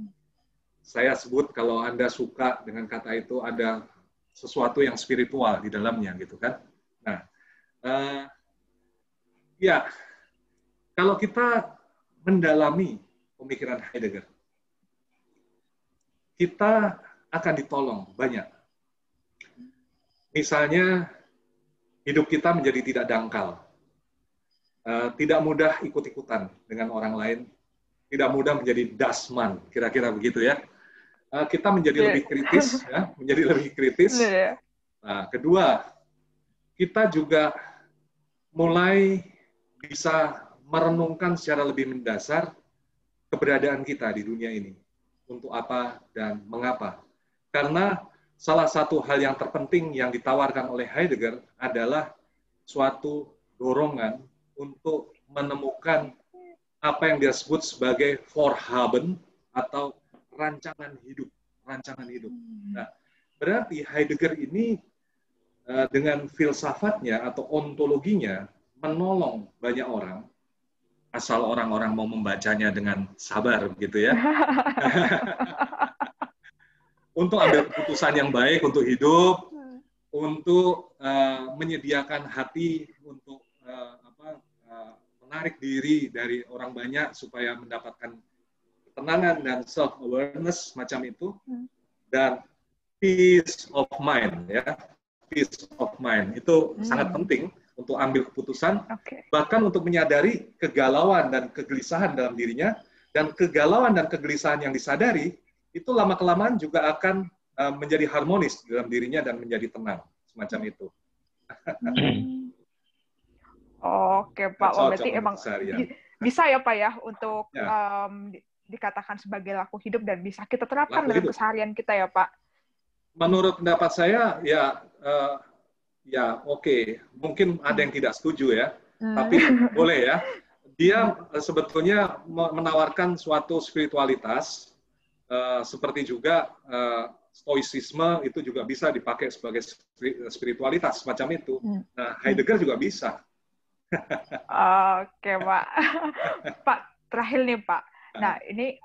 Saya sebut kalau Anda suka dengan kata itu ada sesuatu yang spiritual di dalamnya gitu kan. Nah, ya kalau kita mendalami pemikiran Heidegger, kita akan ditolong banyak. Misalnya hidup kita menjadi tidak dangkal, tidak mudah ikut-ikutan dengan orang lain, tidak mudah menjadi dasman, kira-kira begitu ya. Kita menjadi lebih kritis, ya, menjadi lebih kritis. Nah, kedua, kita juga mulai bisa merenungkan secara lebih mendasar keberadaan kita di dunia ini. Untuk apa dan mengapa. Karena salah satu hal yang terpenting yang ditawarkan oleh Heidegger adalah suatu dorongan untuk menemukan apa yang dia sebut sebagai Vorhaben atau rancangan hidup. Nah, berarti Heidegger ini dengan filsafatnya atau ontologinya menolong banyak orang, asal orang-orang mau membacanya dengan sabar gitu ya. Untuk ambil keputusan yang baik untuk hidup, untuk menyediakan hati untuk menarik diri dari orang banyak supaya mendapatkan ketenangan dan self-awareness macam itu, dan peace of mind ya, peace of mind itu sangat penting untuk ambil keputusan, bahkan untuk menyadari kegalauan dan kegelisahan dalam dirinya, dan kegalauan dan kegelisahan yang disadari itu lama-kelamaan juga akan menjadi harmonis dalam dirinya dan menjadi tenang, semacam itu. Oke, Pak. Berarti emang bisa ya, Pak ya, untuk dikatakan sebagai laku hidup dan bisa kita terapkan dalam keseharian kita ya, Pak. Menurut pendapat saya, ya oke. Mungkin ada yang tidak setuju ya, tapi boleh ya. Dia sebetulnya menawarkan suatu spiritualitas, seperti juga stoicisme itu juga bisa dipakai sebagai spiritualitas semacam itu. Nah, Heidegger juga bisa. Oke, Pak. Pak, terakhir nih, Pak. Nah, ini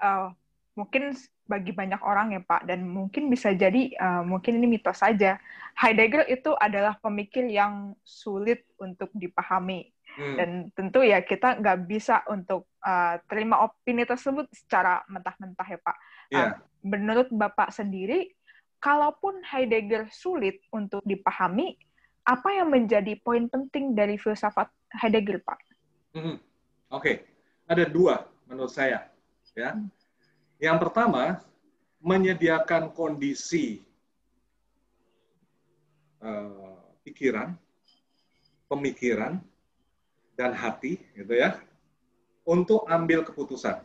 mungkin bagi banyak orang ya, Pak, dan mungkin bisa jadi mungkin ini mitos saja. Heidegger itu adalah pemikir yang sulit untuk dipahami. Dan tentu ya kita nggak bisa untuk terima opini tersebut secara mentah-mentah ya, Pak. Menurut Bapak sendiri, kalaupun Heidegger sulit untuk dipahami, apa yang menjadi poin penting dari filsafat Heidegger, Pak? Oke. Ada dua menurut saya. Ya. Yang pertama, menyediakan kondisi pikiran, pemikiran, dan hati, gitu ya, untuk ambil keputusan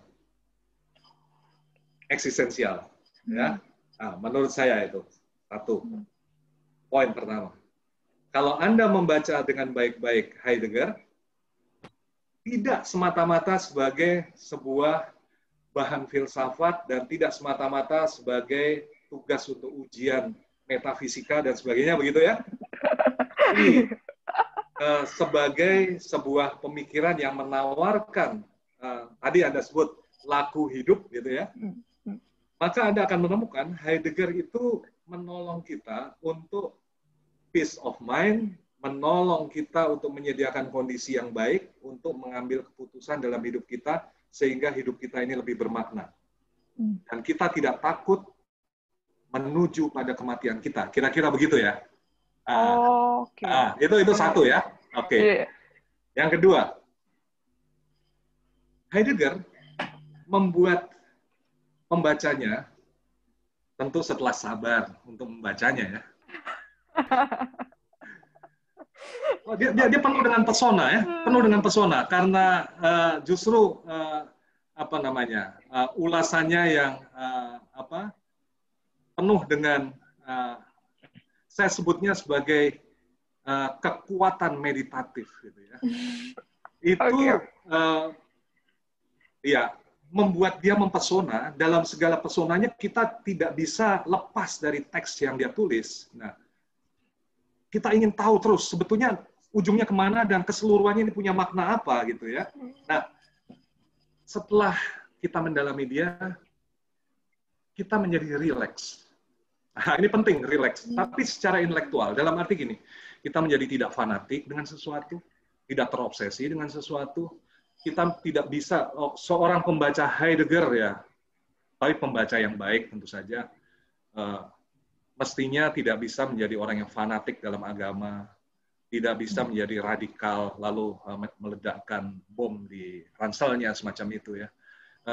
eksistensial. Ya, nah, menurut saya itu satu poin pertama. Kalau Anda membaca dengan baik-baik Heidegger, tidak semata-mata sebagai sebuah bahan filsafat dan tidak semata-mata sebagai tugas untuk ujian metafisika dan sebagainya, begitu ya. Ini sebagai sebuah pemikiran yang menawarkan, tadi Anda sebut laku hidup, gitu ya. Maka Anda akan menemukan Heidegger itu menolong kita untuk peace of mind, menolong kita untuk menyediakan kondisi yang baik untuk mengambil keputusan dalam hidup kita sehingga hidup kita ini lebih bermakna. Dan kita tidak takut menuju pada kematian kita. Kira-kira begitu ya. Itu satu ya. Oke. Yang kedua, Heidegger membuat pembacanya tentu setelah sabar untuk membacanya ya. Dia penuh dengan pesona ya, penuh dengan pesona karena justru ulasannya yang penuh dengan saya sebutnya sebagai kekuatan meditatif gitu ya. Itu ya membuat dia mempesona. Dalam segala pesonanya kita tidak bisa lepas dari teks yang dia tulis. Nah, kita ingin tahu terus sebetulnya ujungnya kemana dan keseluruhannya ini punya makna apa gitu ya. Nah, setelah kita mendalami dia, kita menjadi rileks. Nah, ini penting, rileks. Tapi secara intelektual, dalam arti gini, kita menjadi tidak fanatik dengan sesuatu, tidak terobsesi dengan sesuatu. Kita tidak bisa, seorang pembaca Heidegger ya, tapi pembaca yang baik tentu saja, mestinya tidak bisa menjadi orang yang fanatik dalam agama, tidak bisa menjadi radikal, lalu meledakkan bom di ranselnya, semacam itu ya.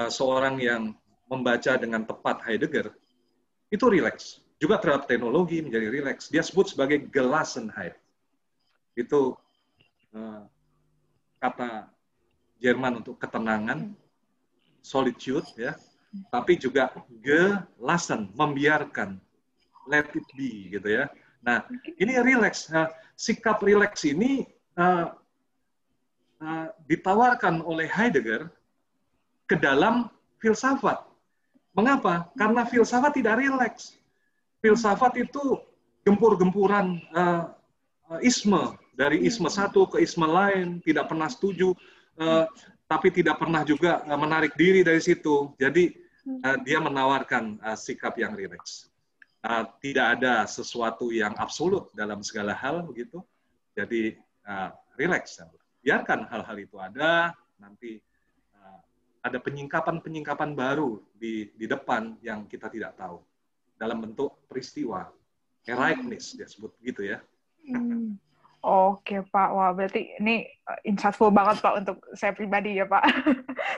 Seorang yang membaca dengan tepat Heidegger, itu rileks. Juga terhadap teknologi menjadi rileks. Dia sebut sebagai Gelassenheit. Itu kata Jerman untuk ketenangan, solitude, ya. Tapi juga gelassen, membiarkan. Let it be, gitu ya. Nah, ini rileks. Nah, sikap rileks ini ditawarkan oleh Heidegger ke dalam filsafat. Mengapa? Karena filsafat tidak rileks. Filsafat itu gempur-gempuran isme. Dari isme satu ke isme lain, tidak pernah setuju, tapi tidak pernah juga menarik diri dari situ. Jadi, dia menawarkan sikap yang rileks. Tidak ada sesuatu yang absolut dalam segala hal begitu. Jadi rileks. Biarkan hal-hal itu ada, nanti ada penyingkapan-penyingkapan baru di depan yang kita tidak tahu dalam bentuk peristiwa. Eraiknis dia sebut gitu ya. Oke Pak, wah berarti ini insightful banget Pak untuk saya pribadi ya Pak.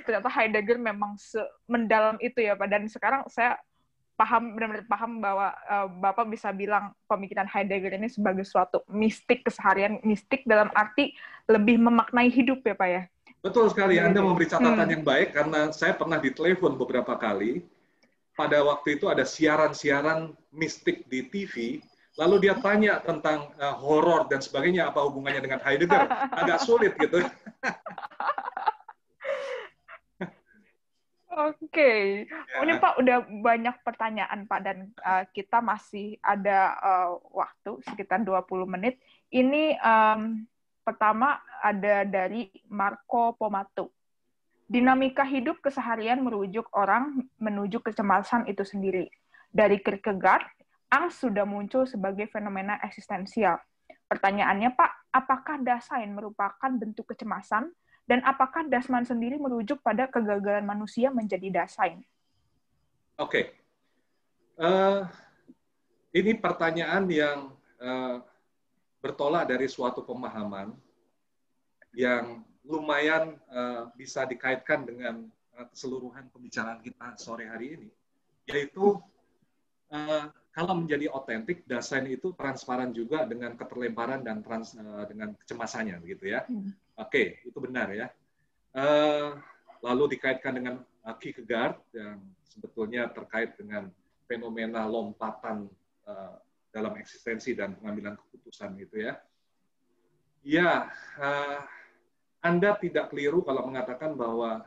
Ternyata Heidegger memang mendalam itu ya Pak, dan sekarang saya benar-benar paham bahwa Bapak bisa bilang pemikiran Heidegger ini sebagai suatu mistik keseharian, mistik dalam arti lebih memaknai hidup ya Pak ya? Betul sekali, Anda memberi catatan yang baik karena saya pernah ditelepon beberapa kali. Pada waktu itu ada siaran-siaran mistik di TV, lalu dia tanya tentang horor dan sebagainya, apa hubungannya dengan Heidegger? Agak sulit gitu. Oke. Ini Pak udah banyak pertanyaan Pak, dan kita masih ada waktu sekitar 20 menit. Ini pertama ada dari Marco Pomato. Dinamika hidup keseharian merujuk orang menuju kecemasan itu sendiri. Dari Kierkegaard, angst sudah muncul sebagai fenomena eksistensial. Pertanyaannya Pak, apakah Dasein merupakan bentuk kecemasan? Dan apakah Dasman sendiri merujuk pada kegagalan manusia menjadi Dasein? Oke. Ini pertanyaan yang bertolak dari suatu pemahaman yang lumayan bisa dikaitkan dengan keseluruhan pembicaraan kita sore hari ini. Yaitu, kalau menjadi otentik, Dasein itu transparan juga dengan keterlemparan dan dengan kecemasannya, begitu ya. Oke, itu benar ya. Lalu dikaitkan dengan Kierkegaard yang sebetulnya terkait dengan fenomena lompatan dalam eksistensi dan pengambilan keputusan gitu ya. Ya, Anda tidak keliru kalau mengatakan bahwa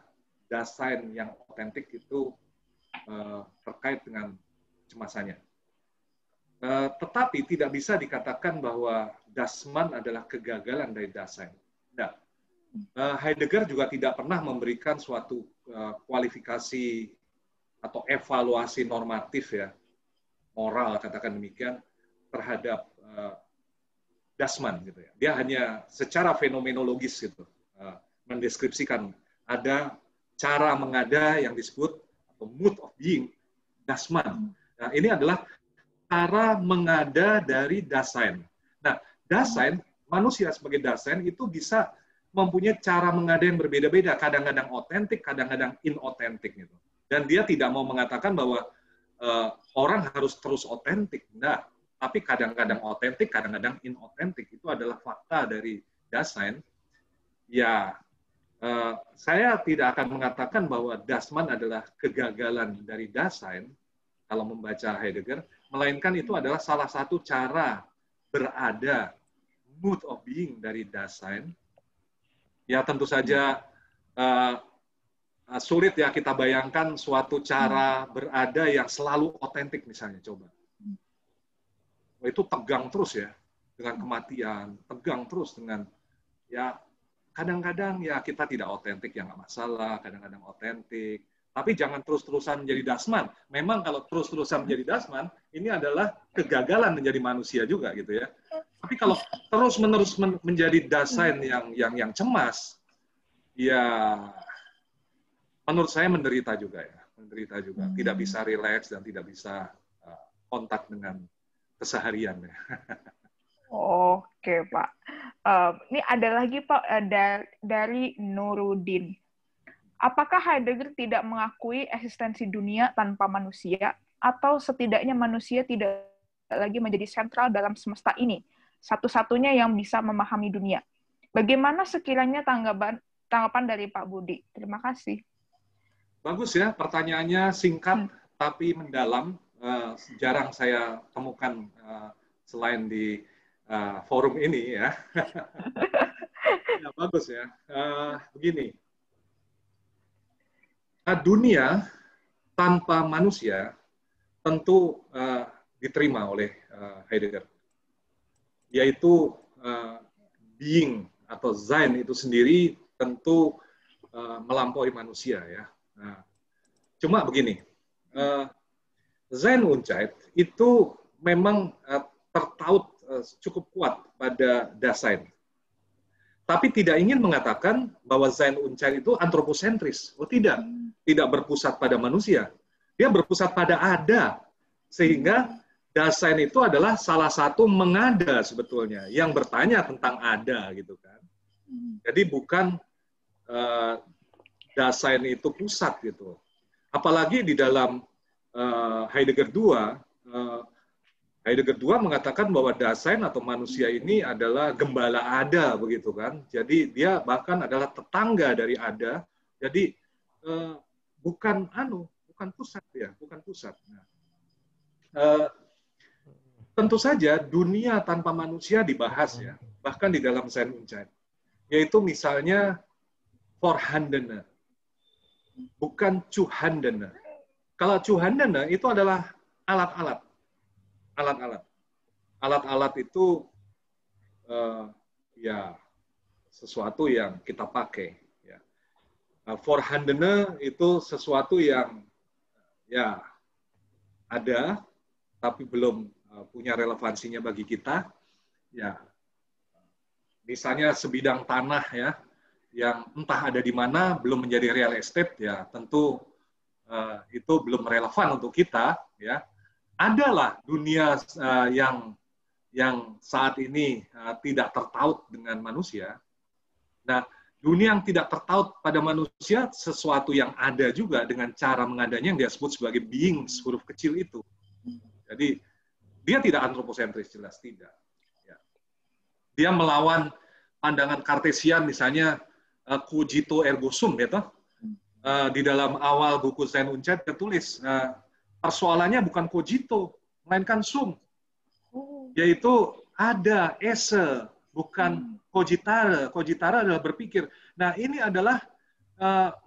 Dasein yang otentik itu terkait dengan kecemasannya. Tetapi tidak bisa dikatakan bahwa Das Man adalah kegagalan dari Dasein. Tidak. Heidegger juga tidak pernah memberikan suatu kualifikasi atau evaluasi normatif ya, moral katakan demikian terhadap Das Man gitu ya. Dia hanya secara fenomenologis gitu mendeskripsikan ada cara mengada yang disebut atau mood of being Das Man. Nah, ini adalah cara mengada dari Dasein. Nah, Dasein, manusia sebagai Dasein itu bisa mempunyai cara mengada yang berbeda-beda, kadang-kadang otentik, kadang-kadang inotentik gitu. Dan dia tidak mau mengatakan bahwa orang harus terus otentik. Nah, tapi kadang-kadang otentik, kadang-kadang inotentik. Itu adalah fakta dari Dasein. Ya, saya tidak akan mengatakan bahwa Das Man adalah kegagalan dari Dasein kalau membaca Heidegger, melainkan itu adalah salah satu cara berada, mood of being dari Dasein. Ya tentu saja sulit ya kita bayangkan suatu cara berada yang selalu otentik misalnya, coba. Itu tegang terus ya, dengan kematian, tegang terus dengan, ya kadang-kadang ya kita tidak otentik ya nggak masalah, kadang-kadang otentik. Tapi jangan terus-terusan menjadi Das Man. Memang kalau terus-terusan menjadi Das Man, ini adalah kegagalan menjadi manusia juga gitu ya. Tapi kalau terus-menerus menjadi Dasein yang cemas, ya menurut saya menderita juga ya, menderita juga. Tidak bisa rileks dan tidak bisa kontak dengan keseharian ya. Oke, Pak. Ini ada lagi, Pak, dari Nuruddin. Apakah Heidegger tidak mengakui eksistensi dunia tanpa manusia, atau setidaknya manusia tidak lagi menjadi sentral dalam semesta ini, satu-satunya yang bisa memahami dunia? Bagaimana sekiranya tanggapan dari Pak Budi? Terima kasih. Bagus ya, pertanyaannya singkat tapi mendalam. Jarang saya temukan selain di forum ini ya. Ya bagus ya. Begini. Dunia tanpa manusia tentu diterima oleh Heidegger, yaitu being atau Sein itu sendiri tentu melampaui manusia ya. Nah, cuma begini, Sein und Zeit itu memang tertaut cukup kuat pada Dasein. Tapi tidak ingin mengatakan bahwa Sein und Zeit itu antroposentris. Oh tidak, tidak berpusat pada manusia. Dia berpusat pada ada. Sehingga Dasein itu adalah salah satu mengada sebetulnya, yang bertanya tentang ada gitu kan. Jadi bukan Dasein itu pusat gitu. Apalagi di dalam Heidegger 2, Heidegger 2 mengatakan bahwa Dasein atau manusia ini adalah gembala ada begitu kan. Jadi dia bahkan adalah tetangga dari ada. Jadi bukan pusat ya, bukan pusat. Nah, tentu saja dunia tanpa manusia dibahas ya, bahkan di dalam Sein und Zeit. Yaitu misalnya Vorhandene, bukan Zuhandene. Kalau Zuhandene itu adalah alat-alat. Alat-alat itu ya sesuatu yang kita pakai. Ya. Vorhandene itu sesuatu yang ya ada, tapi belum punya relevansinya bagi kita. Ya, misalnya sebidang tanah ya, yang entah ada di mana, belum menjadi real estate ya, tentu itu belum relevan untuk kita ya. Adalah dunia yang saat ini tidak tertaut dengan manusia. Nah, dunia yang tidak tertaut pada manusia sesuatu yang ada juga dengan cara mengadanya yang dia sebut sebagai beings huruf kecil itu. Jadi dia tidak antroposentris, jelas tidak. Ya. Dia melawan pandangan Kartesian misalnya cogito ergo sum gitu. Di dalam awal buku Zen Uncet tertulis persoalannya bukan cogito, melainkan sum, yaitu ada esse, bukan cogitare. Cogitare adalah berpikir. Nah, ini adalah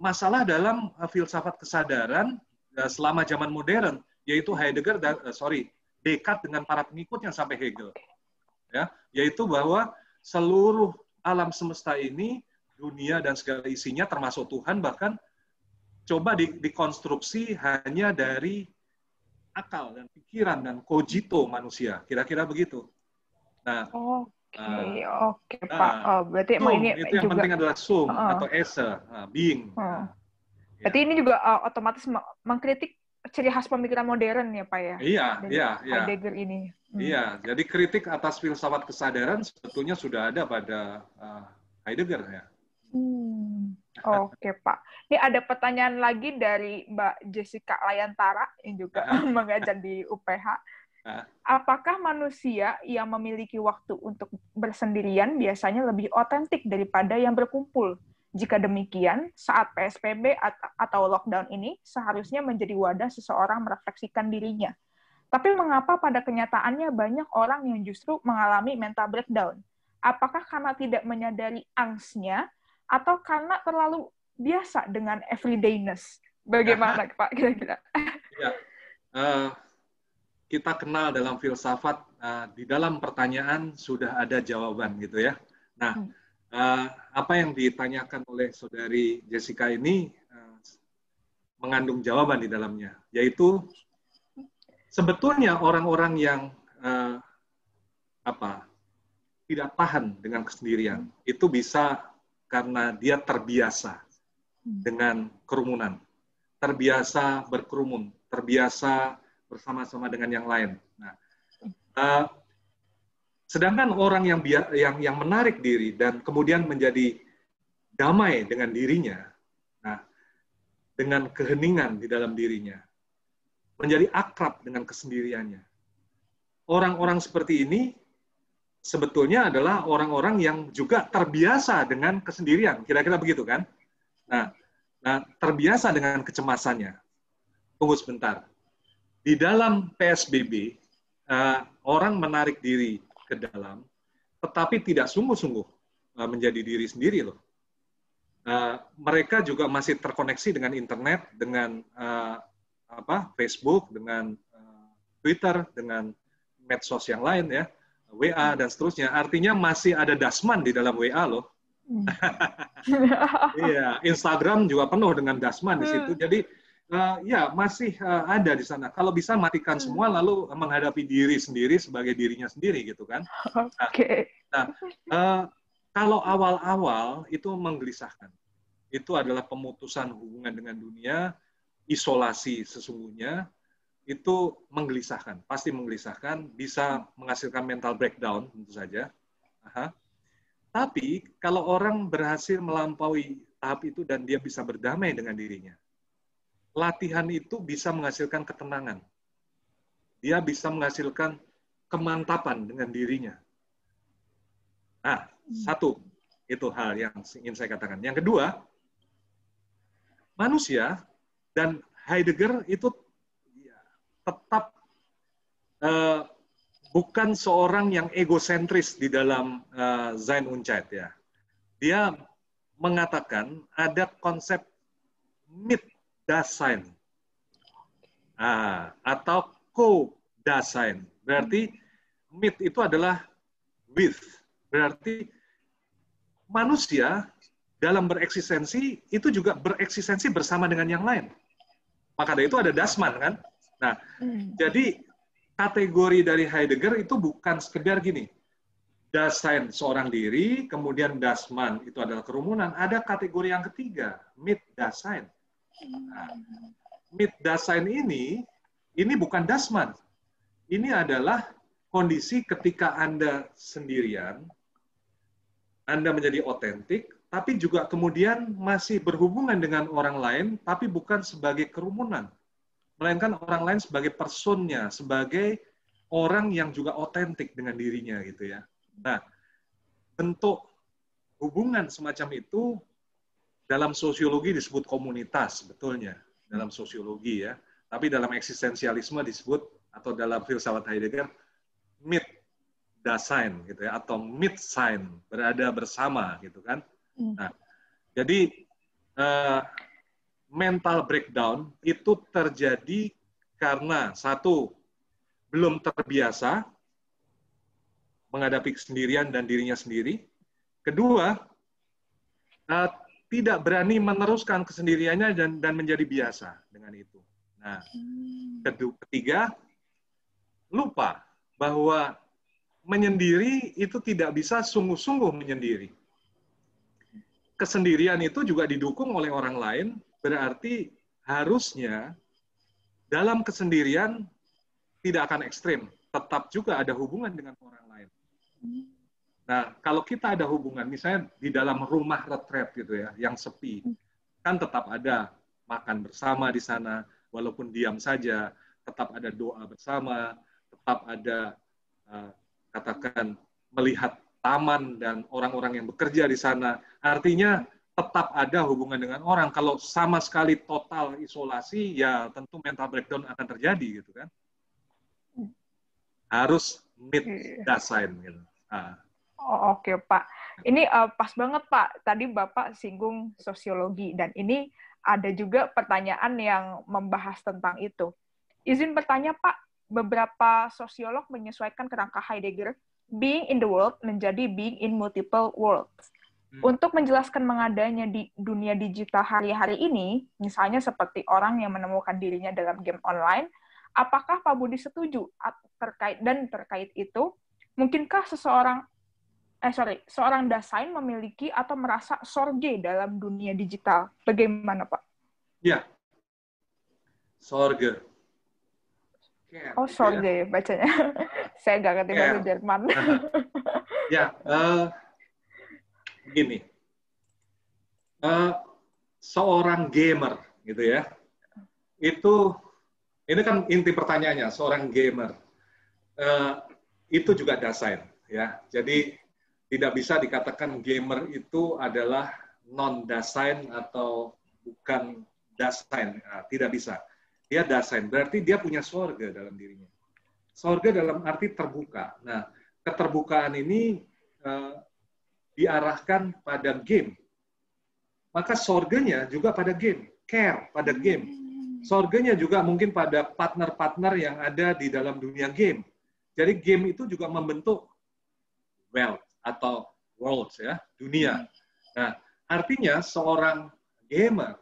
masalah dalam filsafat kesadaran selama zaman modern, yaitu Heidegger dan Descartes dengan para pengikutnya sampai Hegel, ya, yaitu bahwa seluruh alam semesta ini, dunia dan segala isinya, termasuk Tuhan bahkan, coba dikonstruksi hanya dari akal dan pikiran dan cogito manusia, kira-kira begitu. Nah, Oke, Pak. Berarti emang ini itu yang juga penting adalah sum atau esse, being. Berarti ini juga otomatis mengkritik ciri khas pemikiran modern ya, Pak ya? Iya. Heidegger ini. Iya, jadi kritik atas filsafat kesadaran sebetulnya sudah ada pada Heidegger ya. Oke, Pak. Ini ada pertanyaan lagi dari Mbak Jessica Layantara yang juga mengajar di UPH. Apakah manusia yang memiliki waktu untuk bersendirian biasanya lebih otentik daripada yang berkumpul? Jika demikian, saat PSBB atau lockdown ini seharusnya menjadi wadah seseorang merefleksikan dirinya. Tapi mengapa pada kenyataannya banyak orang yang justru mengalami mental breakdown? Apakah karena tidak menyadari angstnya atau karena terlalu biasa dengan everydayness? Bagaimana, Pak, kira-kira? Ya. Kita kenal dalam filsafat, di dalam pertanyaan sudah ada jawaban gitu ya. Nah, apa yang ditanyakan oleh saudari Jessica ini mengandung jawaban di dalamnya, yaitu sebetulnya orang-orang yang tidak tahan dengan kesendirian itu bisa karena dia terbiasa dengan kerumunan, terbiasa berkerumun, terbiasa bersama-sama dengan yang lain. Nah, sedangkan orang yang menarik diri dan kemudian menjadi damai dengan dirinya, nah, dengan keheningan di dalam dirinya, menjadi akrab dengan kesendiriannya. Orang-orang seperti ini sebetulnya adalah orang-orang yang juga terbiasa dengan kesendirian, kira-kira begitu kan? Nah, terbiasa dengan kecemasannya. Tunggu sebentar. Di dalam PSBB, orang menarik diri ke dalam, tetapi tidak sungguh-sungguh menjadi diri sendiri loh. Mereka juga masih terkoneksi dengan internet, dengan Facebook, dengan Twitter, dengan medsos yang lain ya, WA dan seterusnya. Artinya masih ada dasman di dalam WA loh. Iya, Instagram juga penuh dengan dasman di situ. Jadi ya masih ada di sana. Kalau bisa matikan semua lalu menghadapi diri sendiri sebagai dirinya sendiri gitu kan. Kalau awal-awal itu menggelisahkan. Itu adalah pemutusan hubungan dengan dunia, isolasi sesungguhnya, itu menggelisahkan, pasti menggelisahkan, bisa menghasilkan mental breakdown tentu saja. Tapi kalau orang berhasil melampaui tahap itu dan dia bisa berdamai dengan dirinya, latihan itu bisa menghasilkan ketenangan. Dia bisa menghasilkan kemantapan dengan dirinya. Nah, satu, itu hal yang ingin saya katakan. Yang kedua, manusia dan Heidegger itu tetap bukan seorang yang egosentris di dalam Zen Uncet ya. Dia mengatakan ada konsep Mitdasein atau Co-Dasein. Berarti mit itu adalah with. Berarti manusia dalam bereksistensi itu juga bereksistensi bersama dengan yang lain. Maka dari itu ada dasman kan. Nah, jadi kategori dari Heidegger itu bukan sekedar gini. Dasein seorang diri, kemudian dasman itu adalah kerumunan. Ada kategori yang ketiga, Mitdasein. Nah, Mitdasein ini bukan dasman. Ini adalah kondisi ketika Anda sendirian, Anda menjadi otentik, tapi juga kemudian masih berhubungan dengan orang lain, tapi bukan sebagai kerumunan. Melainkan orang lain sebagai personnya, sebagai orang yang juga otentik dengan dirinya gitu ya. Nah, bentuk hubungan semacam itu dalam sosiologi disebut komunitas, sebetulnya dalam sosiologi ya. Tapi dalam eksistensialisme disebut, atau dalam filsafat Heidegger, Mitdasein gitu ya, atau Mitsein, berada bersama gitu kan. Nah, jadi mental breakdown itu terjadi karena satu, belum terbiasa menghadapi kesendirian dan dirinya sendiri. Kedua, tidak berani meneruskan kesendiriannya dan menjadi biasa dengan itu. Nah, ketiga, lupa bahwa menyendiri itu tidak bisa sungguh-sungguh menyendiri. Kesendirian itu juga didukung oleh orang lain, berarti harusnya dalam kesendirian tidak akan ekstrim, tetap juga ada hubungan dengan orang lain. Nah, kalau kita ada hubungan, misalnya di dalam rumah retret gitu ya, yang sepi, kan tetap ada makan bersama di sana, walaupun diam saja, tetap ada doa bersama, tetap ada katakan melihat taman dan orang-orang yang bekerja di sana. Artinya tetap ada hubungan dengan orang. Kalau sama sekali total isolasi, ya tentu mental breakdown akan terjadi gitu kan. Harus Mitdasein gitu. Oh, oke, Pak. Ini pas banget, Pak. Tadi Bapak singgung sosiologi, dan ini ada juga pertanyaan yang membahas tentang itu. Izin bertanya, Pak, beberapa sosiolog menyesuaikan kerangka Heidegger, being in the world menjadi being in multiple worlds. Untuk menjelaskan mengadanya di dunia digital hari-hari ini, misalnya seperti orang yang menemukan dirinya dalam game online, apakah Pak Budi setuju terkait itu, mungkinkah seorang Dasein memiliki atau merasa sorge dalam dunia digital? Bagaimana, Pak? Ya, sorge. Oh, sorge ya bacanya. Saya nggak ngerti bahasa Jerman. Ya, begini. Seorang gamer, gitu ya. Ini kan inti pertanyaannya, seorang gamer. Itu juga Dasein, ya. Jadi tidak bisa dikatakan gamer itu adalah non-Dasein atau bukan Dasein. Nah, tidak bisa. Dia Dasein, berarti dia punya sorga dalam dirinya. Sorga dalam arti terbuka. Nah, keterbukaan ini diarahkan pada game. Maka sorganya juga pada game. Care pada game. Sorganya juga mungkin pada partner-partner yang ada di dalam dunia game. Jadi game itu juga membentuk wealth atau worlds ya, dunia. Nah, artinya seorang gamer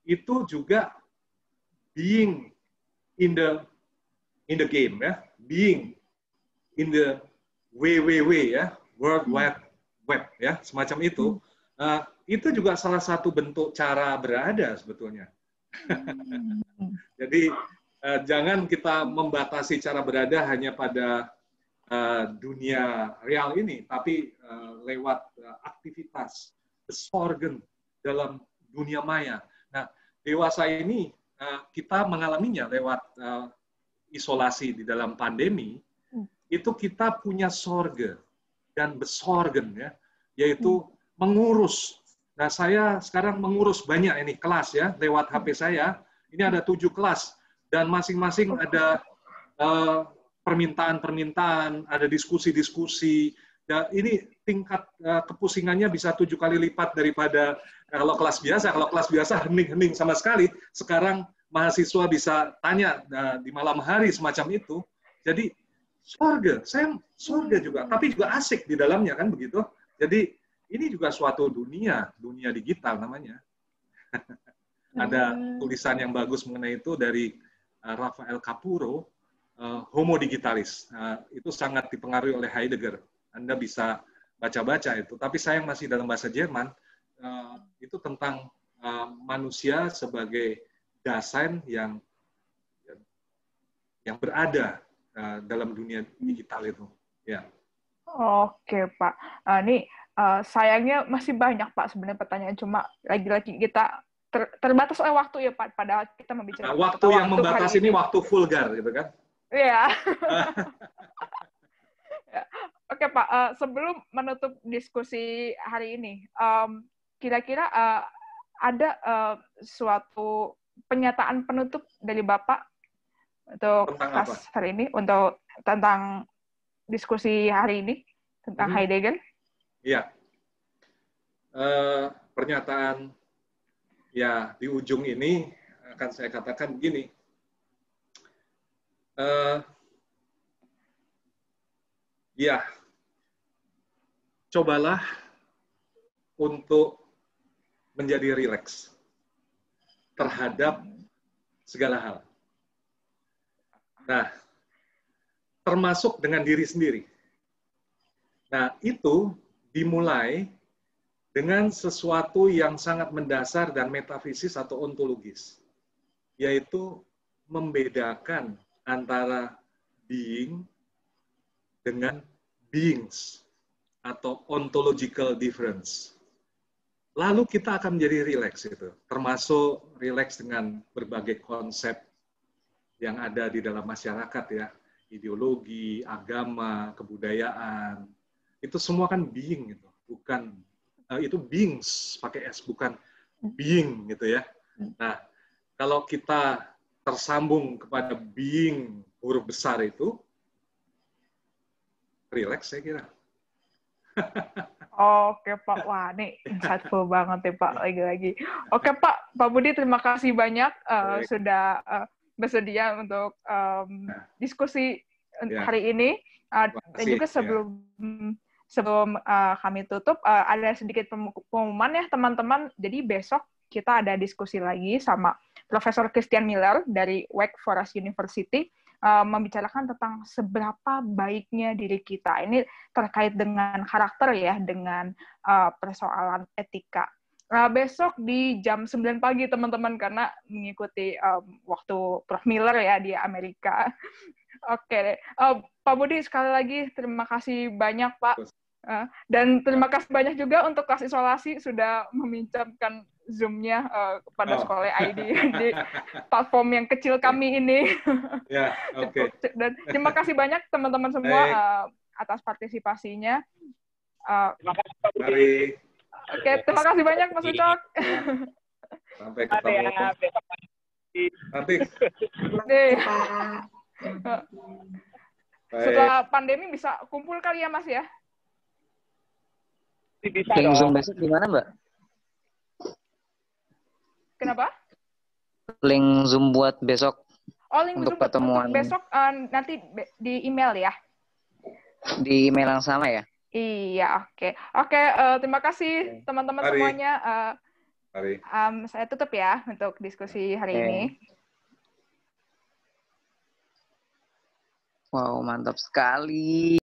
itu juga being in the game ya, being in the WWW ya, World Wide Web ya, semacam itu. Itu juga salah satu bentuk cara berada sebetulnya. Jadi jangan kita membatasi cara berada hanya pada dunia real ini, tapi lewat aktivitas besorgen dalam dunia maya. Nah, dewasa ini kita mengalaminya lewat isolasi di dalam pandemi. Itu kita punya sorge dan besorgen ya, yaitu mengurus. Nah, saya sekarang mengurus banyak ini kelas ya lewat HP saya. Ini ada 7 kelas dan masing-masing ada permintaan-permintaan, ada diskusi-diskusi. Dan ini tingkat kepusingannya bisa 7 kali lipat daripada kalau kelas biasa. Kalau kelas biasa hening-hening sama sekali. Sekarang mahasiswa bisa tanya di malam hari semacam itu. Jadi surga, saya surga juga, tapi juga asik di dalamnya kan begitu. Jadi ini juga suatu dunia digital namanya. Ada tulisan yang bagus mengenai itu dari Rafael Capurro, Homo Digitalis. Itu sangat dipengaruhi oleh Heidegger. Anda bisa baca-baca itu. Tapi saya masih dalam bahasa Jerman. Itu tentang manusia sebagai Dasein yang berada dalam dunia digital itu. Ya. Oke, Pak. Ini sayangnya masih banyak, Pak, sebenarnya pertanyaan. Cuma lagi-lagi kita terbatas oleh waktu ya, Pak. Padahal kita membicarakan waktu yang membatasi ini waktu vulgar, gitu kan? Iya. Oke, Pak. Pak, sebelum menutup diskusi hari ini, kira-kira ada suatu pernyataan penutup dari Bapak untuk kelas hari ini, untuk tentang diskusi hari ini tentang Heidegger? Iya. Pernyataan ya di ujung ini akan saya katakan begini. Ya, cobalah untuk menjadi rileks terhadap segala hal. Nah, termasuk dengan diri sendiri. Nah, itu dimulai dengan sesuatu yang sangat mendasar dan metafisis atau ontologis, yaitu membedakan antara being dengan beings atau ontological difference. Lalu kita akan menjadi rileks itu, termasuk rileks dengan berbagai konsep yang ada di dalam masyarakat ya, ideologi, agama, kebudayaan, itu semua kan being gitu, bukan itu beings pakai S, bukan being gitu ya. Nah, kalau kita tersambung kepada being huruf besar itu, rileks saya kira. Oke Pak, wah ini insightful banget ya Pak, lagi-lagi. Oke Pak Budi, terima kasih banyak sudah bersedia untuk diskusi hari ini. Dan juga sebelum kami tutup, ada sedikit pengumuman ya teman-teman. Jadi besok kita ada diskusi lagi sama Profesor Christian Miller dari Wake Forest University, membicarakan tentang seberapa baiknya diri kita. Ini terkait dengan karakter ya, dengan persoalan etika. Besok di jam 9 pagi teman-teman, karena mengikuti waktu Prof. Miller ya di Amerika. Oke, Pak Budi sekali lagi terima kasih banyak Pak. Dan terima kasih banyak juga untuk kelas isolasi sudah meminjamkan Zoom-nya kepada Sekolah ID di platform yang kecil kami ini. Ya, oke. Dan terima kasih banyak teman-teman semua atas partisipasinya. Terima kasih Pak Budi. Oke, terima kasih banyak Mas Ucok. Sampai ketemu. Nanti. Setelah pandemi bisa kumpul kali ya Mas ya? Bisa link Zoom besok di mana, Mbak? Kenapa? Link Zoom buat besok. Oh, link untuk Zoom pertemuan untuk besok nanti di email ya? Di email yang sama ya? Iya, oke. Oke, terima kasih teman-teman semuanya. Saya tutup ya untuk diskusi hari ini. Wow, mantap sekali.